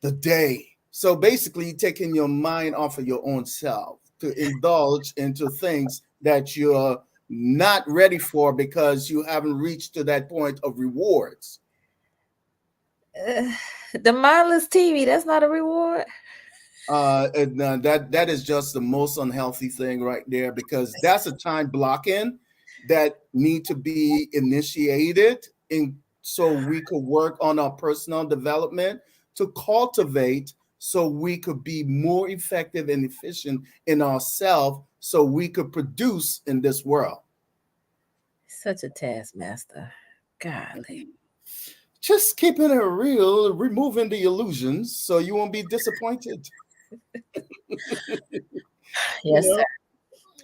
Speaker 3: the day. So basically, taking your mind off of your own self to indulge into things that you're not ready for because you haven't reached to that point of rewards.
Speaker 2: The mindless TV, that's not a reward.
Speaker 3: That is just the most unhealthy thing right there because that's a time block-in that need to be initiated in so we could work on our personal development to cultivate so we could be more effective and efficient in ourselves so we could produce in this world.
Speaker 2: Such a taskmaster. Golly.
Speaker 3: Just keeping it real, removing the illusions so you won't be disappointed. You
Speaker 2: Yes, sir.
Speaker 3: know?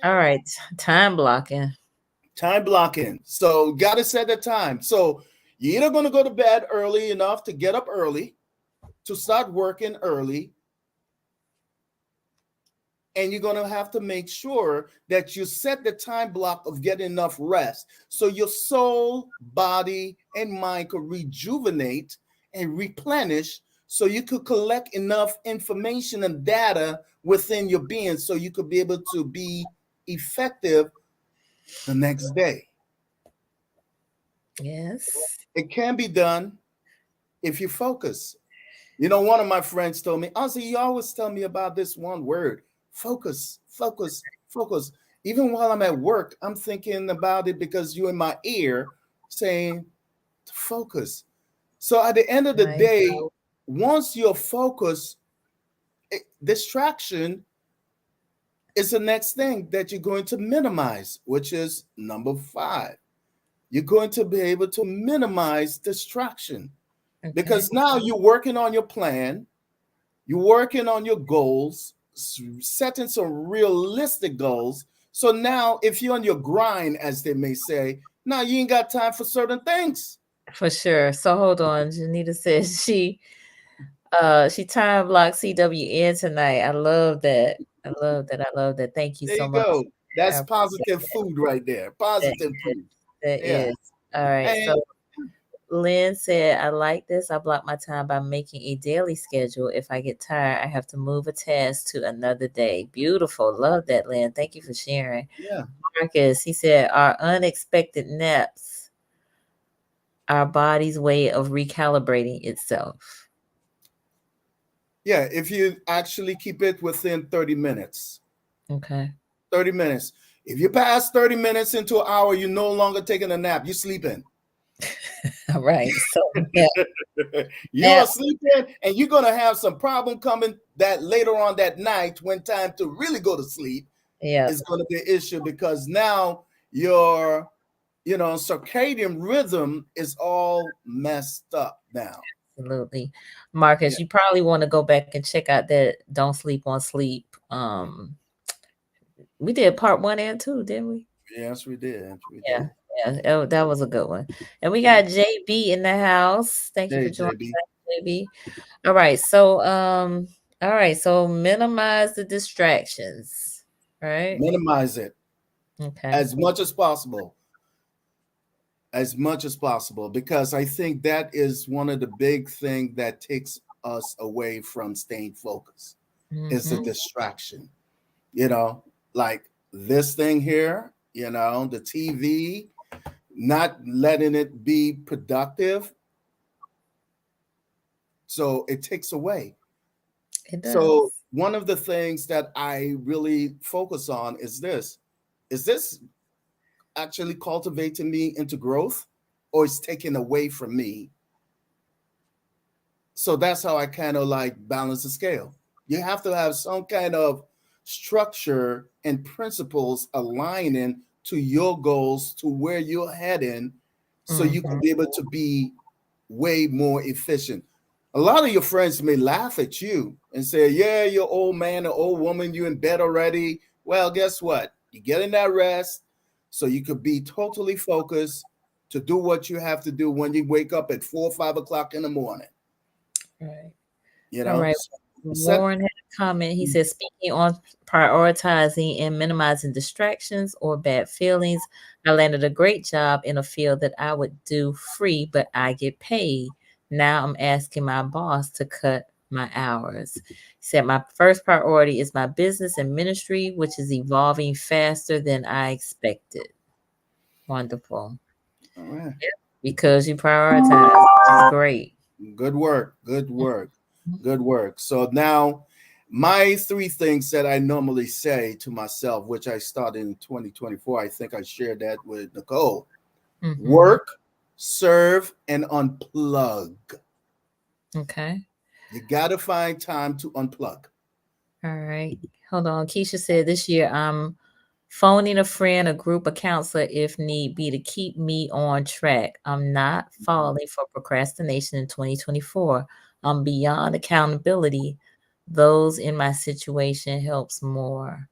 Speaker 2: All right. Time blocking.
Speaker 3: Time blocking. So got to set the time. So you're either going to go to bed early enough to get up early, to start working early, and you're going to have to make sure that you set the time block of getting enough rest so your soul, body, and mind could rejuvenate and replenish so you could collect enough information and data within your being so you could be able to be effective the next day.
Speaker 2: Yes.
Speaker 3: It can be done if you focus. You know, one of my friends told me, Ozzie, you always tell me about this one word, focus, focus, focus. Even while I'm at work, I'm thinking about it because you're in my ear saying focus. So at the end of the day, once you're focused, distraction is the next thing that you're going to minimize, which is number 5. You're going to be able to minimize distraction.
Speaker 2: Okay.
Speaker 3: Because now you're working on your plan, you're working on your goals, setting some realistic goals. So now, if you're on your grind, as they may say, now you ain't got time for certain things.
Speaker 2: For sure. So hold on. Janita says she time blocked CWN tonight. I love that. I love that. I love that. Thank you
Speaker 3: There
Speaker 2: so
Speaker 3: you
Speaker 2: much.
Speaker 3: go. That's
Speaker 2: I
Speaker 3: positive
Speaker 2: appreciate
Speaker 3: food right there.
Speaker 2: that.
Speaker 3: Positive food.
Speaker 2: That
Speaker 3: Yeah.
Speaker 2: is. All right.
Speaker 3: And
Speaker 2: So Lynn said, I like this. I block my time by making a daily schedule. If I get tired, I have to move a task to another day. Beautiful. Love that, Lynn. Thank you for sharing.
Speaker 3: yeah,
Speaker 2: Marcus, he said, our unexpected naps, our body's way of recalibrating itself.
Speaker 3: yeah. If you actually keep it within 30 minutes,
Speaker 2: Okay.
Speaker 3: 30 minutes. If you pass 30 minutes into an hour, you're no longer taking a nap, you're sleeping.
Speaker 2: All right. So yeah,
Speaker 3: You're
Speaker 2: nap.
Speaker 3: sleeping, and you're gonna have some problem coming that later on that night when time to really go to sleep
Speaker 2: Yeah,
Speaker 3: is going to be an issue because now your circadian rhythm is all messed up now.
Speaker 2: absolutely.
Speaker 3: Yeah.
Speaker 2: Marcus, you probably want to go back and check out that Don't Sleep on Sleep. We did part 1 and 2, didn't we?
Speaker 3: Yes, we did. We
Speaker 2: Yeah,
Speaker 3: did.
Speaker 2: yeah, that was a good one. And we
Speaker 3: Yeah.
Speaker 2: got JB in the house. Thank you for
Speaker 3: Hey,
Speaker 2: joining
Speaker 3: JB.
Speaker 2: us, JB. All right, so minimize the distractions, right?
Speaker 3: Minimize it
Speaker 2: Okay.
Speaker 3: as much as possible. As much as possible, because I think that is one of the big things that takes us away from staying focused is the
Speaker 2: Mm-hmm.
Speaker 3: distraction. You know, like this thing here, the TV, not letting it be productive. So it takes away.
Speaker 2: It
Speaker 3: So
Speaker 2: does.
Speaker 3: one of the things that I really focus on is this actually cultivating me into growth or is taking away from me? So that's how I kind of like balance the scale. You have to have some kind of structure and principles aligning to your goals, to where you're heading, so you can
Speaker 2: Mm-hmm.
Speaker 3: be able to be way more efficient. A lot of your friends may laugh at you and say, "Yeah, you're old man or old woman, you in bed already." Well, guess what? You're getting that rest so you could be totally focused to do what you have to do when you wake up at 4 or 5 o'clock in the morning.
Speaker 2: Right.
Speaker 3: You
Speaker 2: All
Speaker 3: know,
Speaker 2: right.
Speaker 3: set.
Speaker 2: Warren had a comment. He says, speaking on prioritizing and minimizing distractions or bad feelings, I landed a great job in a field that I would do free, but I get paid. Now I'm asking my boss to cut my hours. He said, my first priority is my business and ministry, which is evolving faster than I expected. Wonderful.
Speaker 3: All right.
Speaker 2: Yeah, because you prioritize, which is great.
Speaker 3: Good work. Good work. Good work. So now, my three things that I normally say to myself, which I started in 2024, I think I shared that with Nicole:
Speaker 2: Mm-hmm.
Speaker 3: work, serve, and unplug.
Speaker 2: Okay.
Speaker 3: You got to find time to unplug.
Speaker 2: All right. Hold on. Keisha said this year I'm phoning a friend, a group, a counselor if need be to keep me on track. I'm not falling for procrastination in 2024. I'm beyond accountability. Those in my situation helps more.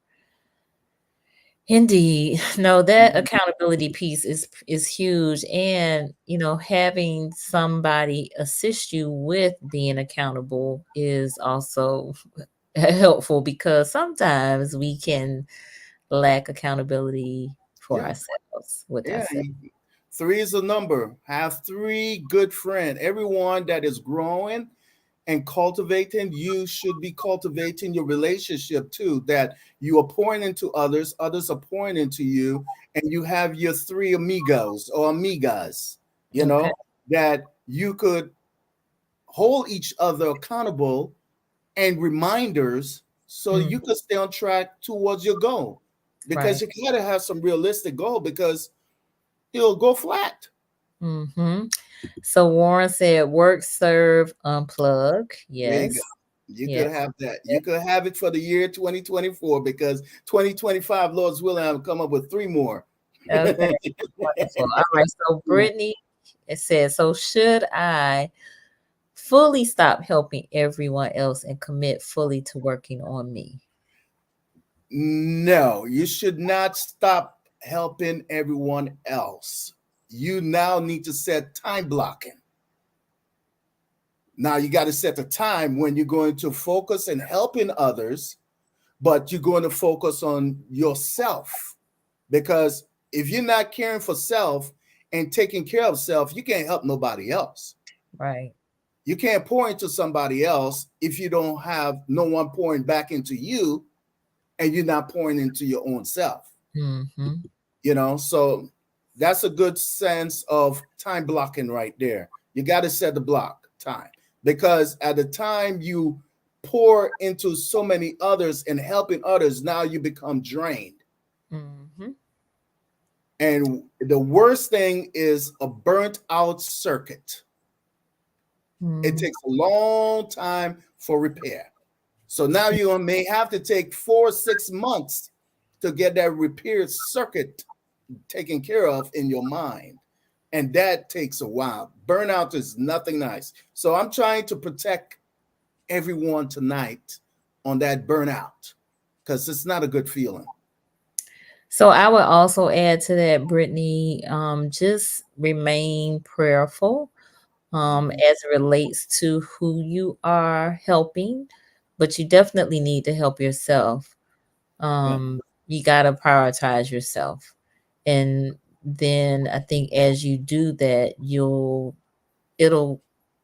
Speaker 2: Indeed. No, that
Speaker 3: Mhm.
Speaker 2: accountability piece is huge. And, having somebody assist you with being accountable is also helpful because sometimes we can lack accountability for
Speaker 3: Yeah.
Speaker 2: ourselves with
Speaker 3: Yeah.
Speaker 2: ourselves.
Speaker 3: Three is a number. Have three good friends. Everyone that is growing and cultivating, you should be cultivating your relationship too, that you are pouring into others, others are pouring into you, and you have your three amigos or amigas,
Speaker 2: Okay.
Speaker 3: that you could hold each other accountable and reminders so
Speaker 2: Mm,
Speaker 3: you could stay on track towards your goal. Because
Speaker 2: right.
Speaker 3: you gotta have some realistic goal because it'll go flat.
Speaker 2: Hmm. So Warren said work, serve, unplug.
Speaker 3: There you go.
Speaker 2: Yes.
Speaker 3: You
Speaker 2: Yes.
Speaker 3: could have that. You could have it for the year 2024 because 2025, Lord's willing, I'll come up with three more.
Speaker 2: Okay. Wonderful. All right. So Brittany, it says, so should I fully stop helping everyone else and commit fully to working on me?
Speaker 3: No, you should not stop helping everyone else. You now need to set time blocking. Now you got to set the time when you're going to focus and helping others, but you're going to focus on yourself. Because if you're not caring for self and taking care of self, you can't help nobody else.
Speaker 2: Right.
Speaker 3: You can't pour into somebody else if you don't have no one pouring back into you and you're not pouring into your own self.
Speaker 2: Hmm.
Speaker 3: So that's a good sense of time blocking right there. You got to set the block time because at the time you pour into so many others and helping others, now you become drained.
Speaker 2: Hmm.
Speaker 3: And the worst thing is a burnt out circuit. It takes a long time for repair. So now you may have to take 4 or 6 months to get that repaired circuit taken care of in your mind. And that takes a while. Burnout is nothing nice. So I'm trying to protect everyone tonight on that burnout because it's not a good feeling.
Speaker 2: So I would also add to that, Brittany, just remain prayerful as it relates to who you are helping, but you definitely need to help yourself.
Speaker 3: Yeah,
Speaker 2: You got to prioritize yourself. And then I think as you do that, it'll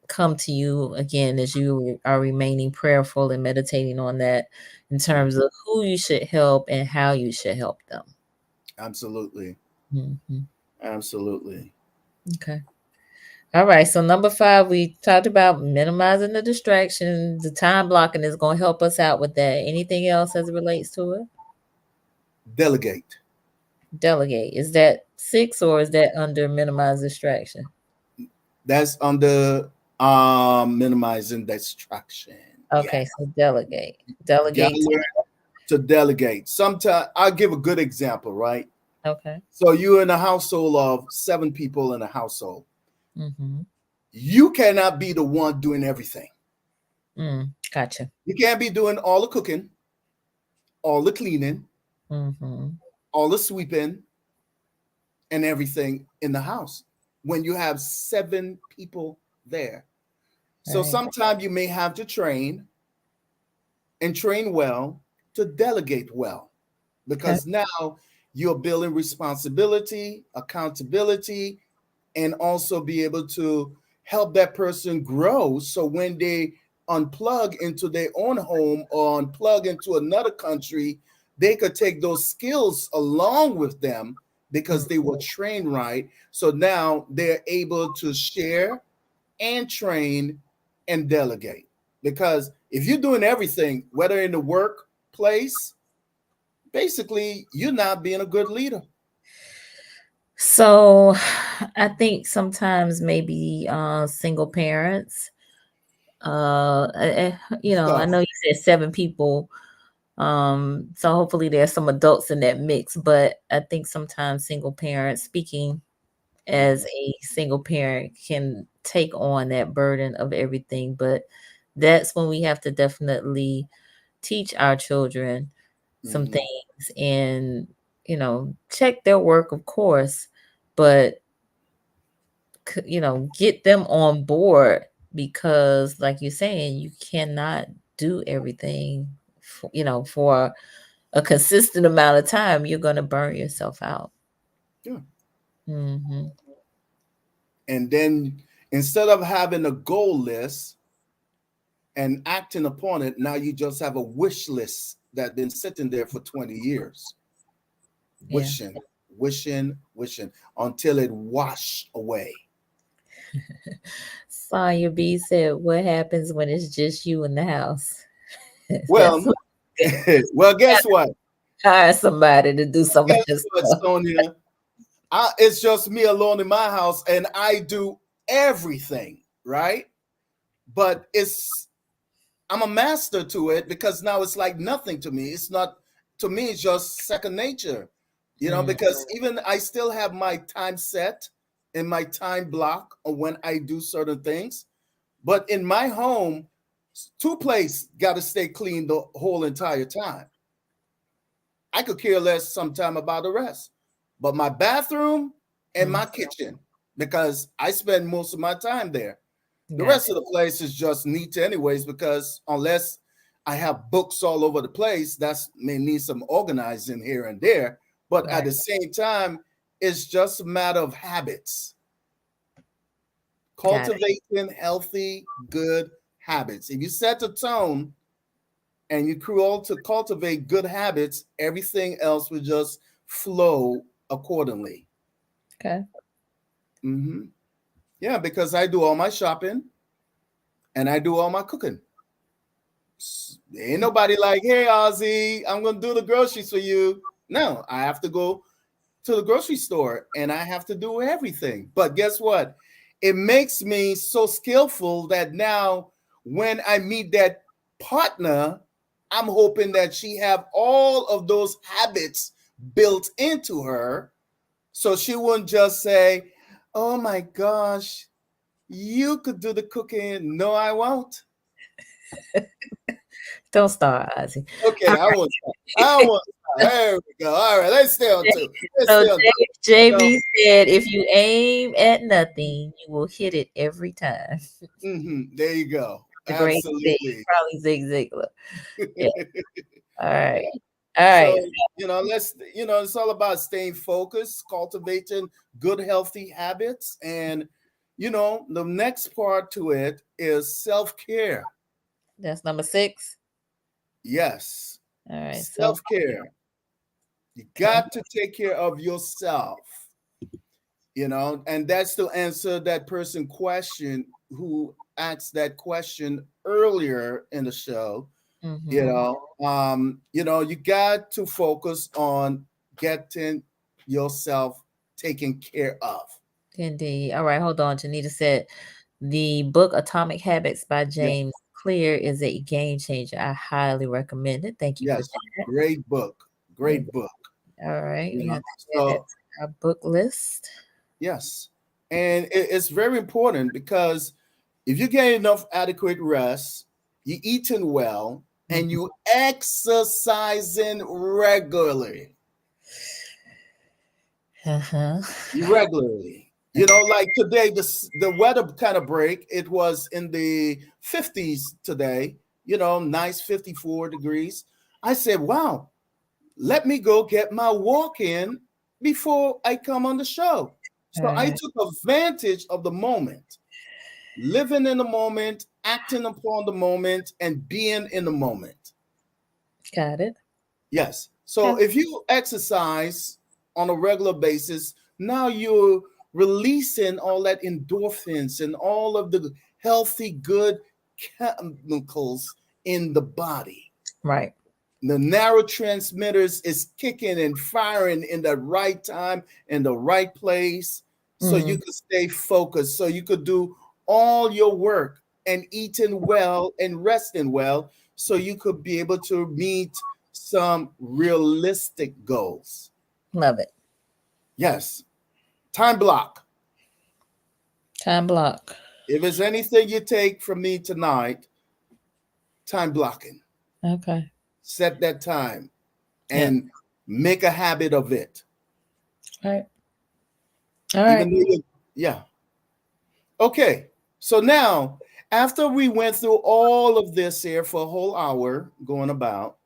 Speaker 2: come to you again as you are remaining prayerful and meditating on that in terms of who you should help and how you should help them.
Speaker 3: absolutely.
Speaker 2: Mhm.
Speaker 3: Absolutely.
Speaker 2: Okay. All right. So number 5, we talked about minimizing the distractions. The time blocking is going to help us out with that. Anything else as it relates to it?
Speaker 3: Delegate.
Speaker 2: Delegate. Is that 6 or is that under minimize distraction?
Speaker 3: That's under minimizing distraction. Yeah.
Speaker 2: Okay. So delegate.
Speaker 3: Gotta
Speaker 2: Delegate.
Speaker 3: learn to delegate. Sometimes I'll give a good example, right?
Speaker 2: Okay.
Speaker 3: So you're in a household of 7 people in a household.
Speaker 2: Mm-hmm.
Speaker 3: You cannot be the one doing everything.
Speaker 2: Gotcha.
Speaker 3: You can't be doing all the cooking, all the cleaning,
Speaker 2: Mm-hmm.
Speaker 3: all the sweeping, and everything in the house when you have 7 people there. So
Speaker 2: Right.
Speaker 3: sometimes you may have to train and train well to delegate well
Speaker 2: Okay.
Speaker 3: because now you're building responsibility, accountability, and also be able to help that person grow. So when they unplug into their own home or unplug into another country, they could take those skills along with them because they were trained right. So now they're able to share and train and delegate. Because if you're doing everything, whether in the workplace, basically you're not being a good leader.
Speaker 2: So I think sometimes maybe single parents,
Speaker 3: It's
Speaker 2: I
Speaker 3: tough.
Speaker 2: know you said 7 people. So hopefully there's some adults in that mix, but I think sometimes single parents, speaking as a single parent, can take on that burden of everything. But that's when we have to definitely teach our children some
Speaker 3: Mhm.
Speaker 2: things and, check their work, of course, but, get them on board because, like you're saying, you cannot do everything, for a consistent amount of time. You're going to burn yourself out.
Speaker 3: Yeah.
Speaker 2: Hmm.
Speaker 3: And then instead of having a goal list and acting upon it, now you just have a wish list that been sitting there for 20 years,
Speaker 2: Yeah.
Speaker 3: wishing, wishing until it wash away.
Speaker 2: Sonya B said, "What happens when it's just you in the house?" That's
Speaker 3: Well,
Speaker 2: what you
Speaker 3: well,
Speaker 2: got
Speaker 3: guess
Speaker 2: to
Speaker 3: what?
Speaker 2: hire somebody to do some of
Speaker 3: Guess
Speaker 2: this
Speaker 3: what,
Speaker 2: stuff.
Speaker 3: Sonia? It's just me alone in my house, and I do everything, right? But I'm a master to it because now it's like nothing to me. It's not to me, it's just second nature,
Speaker 2: Mm,
Speaker 3: because even I still have my time set and my time block of when I do certain things. But in my home, 2 places got to stay clean the whole entire time. I could care less sometime about the rest. But my bathroom and
Speaker 2: mm,
Speaker 3: my kitchen, because I spend most of my time there. The rest
Speaker 2: gotcha.
Speaker 3: of the place is just neat anyways, because unless I have books all over the place, that's may need some organizing here and there. But at
Speaker 2: Right.
Speaker 3: the same time, it's just a matter of habits.
Speaker 2: Got it.
Speaker 3: Cultivating healthy, good habits. If you set the tone and you all to cultivate good habits, everything else will just flow accordingly.
Speaker 2: Okay.
Speaker 3: Hmm. Yeah, because I do all my shopping and I do all my cooking. Ain't nobody like, hey, Ozzie, I'm going to do the groceries for you. No, I have to go to the grocery store and I have to do everything. But guess what? It makes me so skillful that now when I meet that partner, I'm hoping that she have all of those habits built into her so she wouldn't just say, "Oh my gosh, you could do the cooking." No, I won't.
Speaker 2: Don't start, Ozzie.
Speaker 3: Okay, I won't stop. I won't stop. There we go. All right, let's stay on two. Let's
Speaker 2: So
Speaker 3: stay on two. So,
Speaker 2: JB said, if you aim at nothing, you will hit it every time.
Speaker 3: there you go.
Speaker 2: The great thing,
Speaker 3: Absolutely.
Speaker 2: probably Zig Ziglar. Yeah. All right.
Speaker 3: Yeah.
Speaker 2: All
Speaker 3: So,
Speaker 2: right.
Speaker 3: it's all about staying focused, cultivating good, healthy habits. And, the next part to it is self-care.
Speaker 2: That's number 6.
Speaker 3: Yes.
Speaker 2: All right. So,
Speaker 3: Self-care. You
Speaker 2: okay.
Speaker 3: got to take care of yourself, and that's to answer that person question who asked that question earlier in the show. You got to focus on getting yourself taken care of.
Speaker 2: Indeed. All right. Hold on. Janita said, the book Atomic Habits by
Speaker 3: Yeah.
Speaker 2: James Clear is a game changer. I highly recommend it. Thank you for
Speaker 3: Yes,
Speaker 2: that.
Speaker 3: great book. Great book.
Speaker 2: All right. We have to add that
Speaker 3: So
Speaker 2: to our book list.
Speaker 3: yes, and it's very important because if you get enough adequate rest, you eating well, and you exercising regularly.
Speaker 2: Uh-huh.
Speaker 3: Regularly. Like today, the weather kind of break. It was in the 50s today, nice 54 degrees. I said, wow, let me go get my walk in before I come on the show. So I took advantage of the moment, living in the moment, acting upon the moment, and being in the moment.
Speaker 2: Got it.
Speaker 3: Yes. So if you exercise on a regular basis, now you're releasing all that endorphins and all of the healthy, good chemicals in the body.
Speaker 2: Right.
Speaker 3: The neurotransmitters is kicking and firing in the right time, in the right place, so you could stay focused, so you could do all your work and eating well and resting well, so you could be able to meet some realistic goals.
Speaker 2: Love it.
Speaker 3: Yes. Time block.
Speaker 2: Time block.
Speaker 3: If there's anything you take from me tonight, time blocking.
Speaker 2: Okay.
Speaker 3: Set that time and make a habit of it.
Speaker 2: All right. All right.
Speaker 3: Yeah. Okay. So now, after we went through all of this here for a whole hour going about,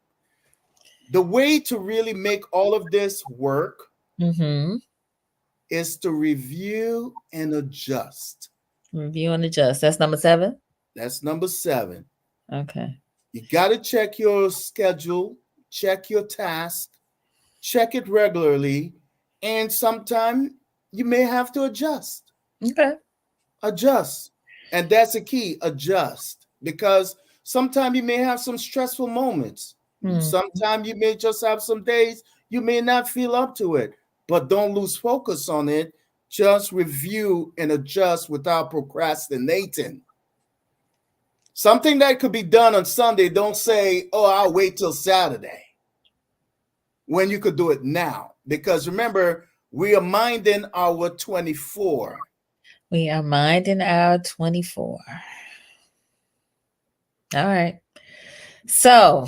Speaker 3: the way to really make all of this work is to review and adjust.
Speaker 2: Review and adjust. That's number 7?
Speaker 3: That's number 7.
Speaker 2: Okay.
Speaker 3: You got to check your schedule, check your task, check it regularly, and sometimes you may have to adjust.
Speaker 2: Okay.
Speaker 3: Adjust. And that's the key, adjust. Because sometimes you may have some stressful moments. Sometimes you may just have some days you may not feel up to it, but don't lose focus on it. Just review and adjust without procrastinating. Something that could be done on Sunday, don't say, oh, I'll wait till Saturday, when you could do it now. Because remember, we are minding our 24.
Speaker 2: We are minding our 24. All right. So,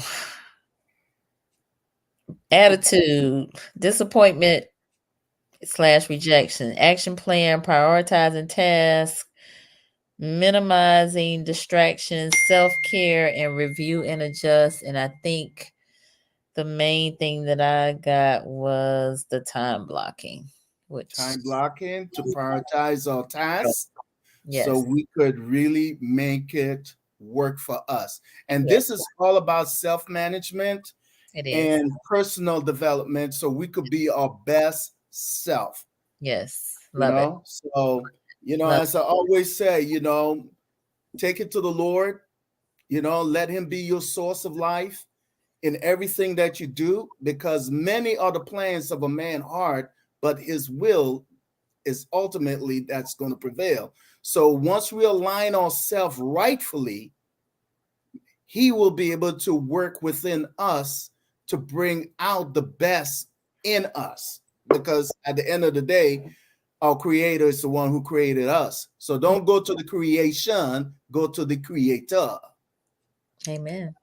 Speaker 2: attitude, disappointment / rejection, action plan, prioritizing tasks, minimizing distractions, self-care, and review and adjust. And I think the main thing that I got was the time blocking.
Speaker 3: Time blocking to prioritize our tasks.
Speaker 2: Yes.
Speaker 3: So we could really make it work for us. And this is all about self-management and personal development, so we could be our best self.
Speaker 2: Yes. Love it.
Speaker 3: So, as I always say, take it to the Lord, let him be your source of life in everything that you do, because many are the plans of a man's heart, but his will is ultimately that's going to prevail. So once we align ourselves rightfully, he will be able to work within us to bring out the best in us. Because at the end of the day, our creator is the one who created us. So don't go to the creation, go to the creator.
Speaker 2: Amen.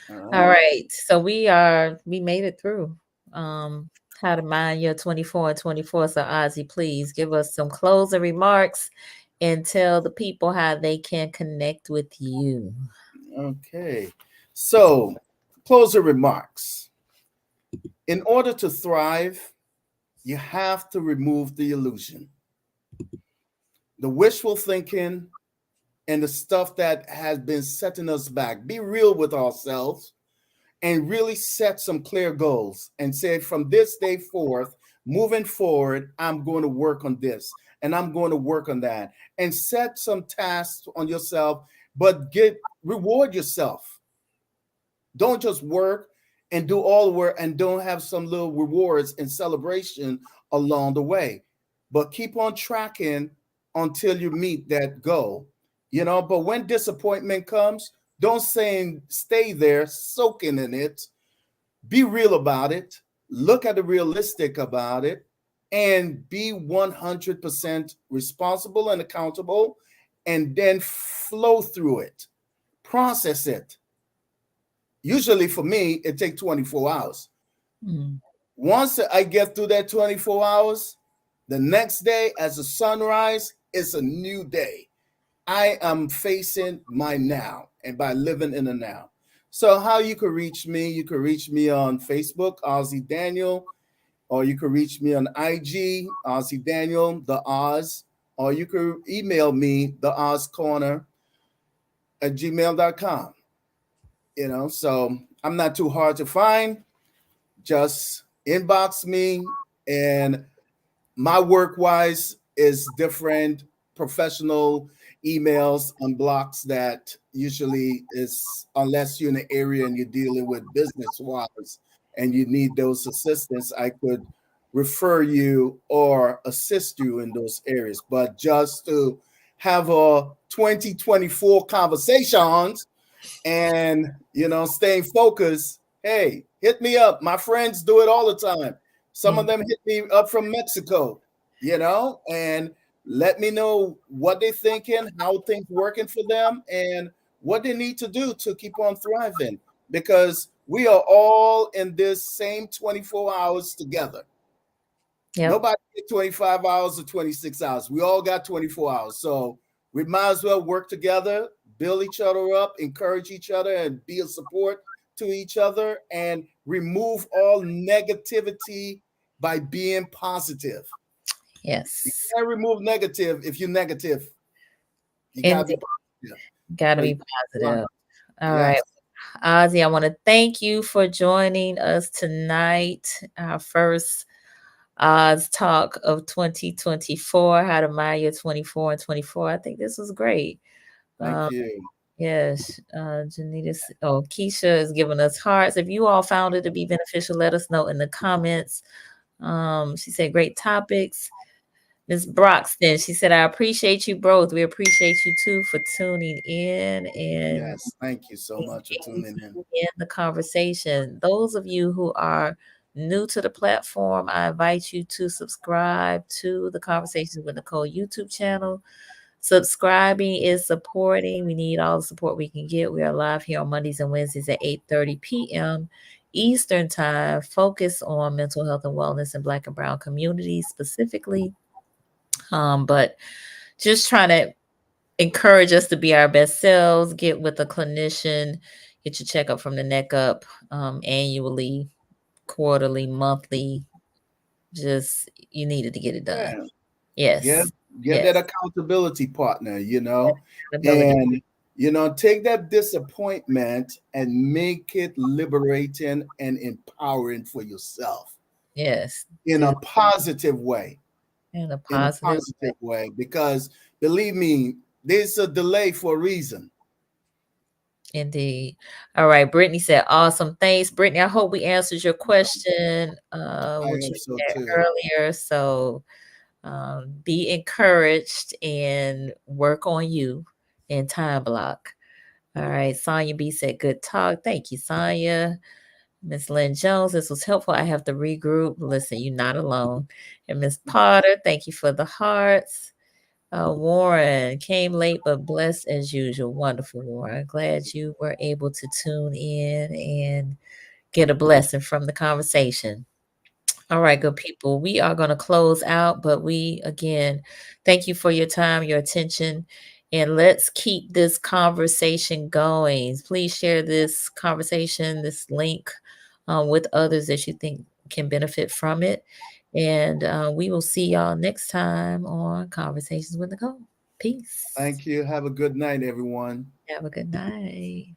Speaker 3: All
Speaker 2: All
Speaker 3: right.
Speaker 2: right. So we made it through. How to mind your 24 and 24. So Ozzie, please give us some closing remarks and tell the people how they can connect with you.
Speaker 3: Okay. So, closing remarks. In order to thrive, you have to remove the illusion, the wishful thinking, and the stuff that has been setting us back. Be real with ourselves and really set some clear goals and say, from this day forth, moving forward, I'm going to work on this and I'm going to work on that, and set some tasks on yourself, but reward yourself. Don't just work and do all the work and don't have some little rewards and celebration along the way. But keep on tracking until you meet that goal. But when disappointment comes, don't stay there soaking in it. Be real about it. Look at the realistic about it and be 100% responsible and accountable, and then flow through it. Process it. Usually for me, it takes 24 hours.
Speaker 2: Mm.
Speaker 3: Once I get through that 24 hours, the next day as the sunrise, it's a new day. I am facing my now and by living in the now. So how you can reach me, you can reach me on Facebook, Ozzie Daniel, or you can reach me on IG, Ozzie Daniel, the Oz, or you can email me, the Oz Corner at gmail.com. So I'm not too hard to find. Just inbox me, and my work wise is different professional emails and blocks that usually is, unless you're in the area and you're dealing with business wise and you need those assistance, I could refer you or assist you in those areas. But just to have a 2024 conversations and staying focused, hey, hit me up. My friends do it all the time. Some of them hit me up from Mexico, and let me know what they're thinking, how things working for them, and what they need to do to keep on thriving, because we are all in this same 24 hours together.
Speaker 2: Yep.
Speaker 3: Nobody get 25 hours or 26 hours. We all got 24 hours. So we might as well work together, build each other up, encourage each other, and be a support to each other, and remove all negativity by being positive. You
Speaker 2: Yes.
Speaker 3: can't remove negative if you're negative. You gotta be
Speaker 2: Indeed.
Speaker 3: positive.
Speaker 2: Got to
Speaker 3: So you
Speaker 2: be positive. All right.
Speaker 3: yes,
Speaker 2: Ozzie, I want to thank you for joining us tonight. Our first Oz talk of 2024, how to mind your 24 and 24. I think this was great.
Speaker 3: thank
Speaker 2: Um,
Speaker 3: you.
Speaker 2: yes, Keisha is giving us hearts. If you all found it to be beneficial, let us know in the comments. She said great topics. Miss Broxton, she said, I appreciate you both. We appreciate you too for tuning in and
Speaker 3: Yes, thank you so much for tuning in.
Speaker 2: in the conversation. Those of you who are new to the platform, I invite you to subscribe to the Conversations with Nicole YouTube channel. Subscribing is supporting. We need all the support we can get. We are live here on Mondays and Wednesdays at 8:30 p.m. Eastern Time. Focus on mental health and wellness in Black and Brown communities specifically. But just trying to encourage us to be our best selves, get with a clinician, get your checkup from the neck up, annually, quarterly, monthly. Just you needed to get it done.
Speaker 3: Yeah. Get
Speaker 2: Yes.
Speaker 3: get that
Speaker 2: Yes.
Speaker 3: accountability partner,
Speaker 2: Accountability.
Speaker 3: and take that disappointment and make it liberating and empowering for yourself
Speaker 2: Yes.
Speaker 3: in
Speaker 2: Do
Speaker 3: a positive way.
Speaker 2: in a
Speaker 3: In a
Speaker 2: positive way.
Speaker 3: positive way, because believe me, there's a delay for a reason.
Speaker 2: Indeed. All right. Brittany said, awesome. Thanks, Brittany. I hope we answered your question,
Speaker 3: I
Speaker 2: which
Speaker 3: hope
Speaker 2: you
Speaker 3: so
Speaker 2: had
Speaker 3: too.
Speaker 2: earlier. So be encouraged and work on you in time block. All right. Sonia B said, good talk. Thank you, Sonia. Miss Lynn Jones, this was helpful. I have to regroup. Listen, you're not alone. And Miss Potter, thank you for the hearts. Warren came late but blessed as usual. Wonderful, Warren. Glad you were able to tune in and get a blessing from the conversation. All right, good people. We are going to close out, but we again thank you for your time, your attention, and let's keep this conversation going. Please share this conversation, this link with others that you think can benefit from it. And we will see y'all next time on Conversations with Nicole. Peace.
Speaker 3: Thank you. Have a good night, everyone.
Speaker 2: Have a good night.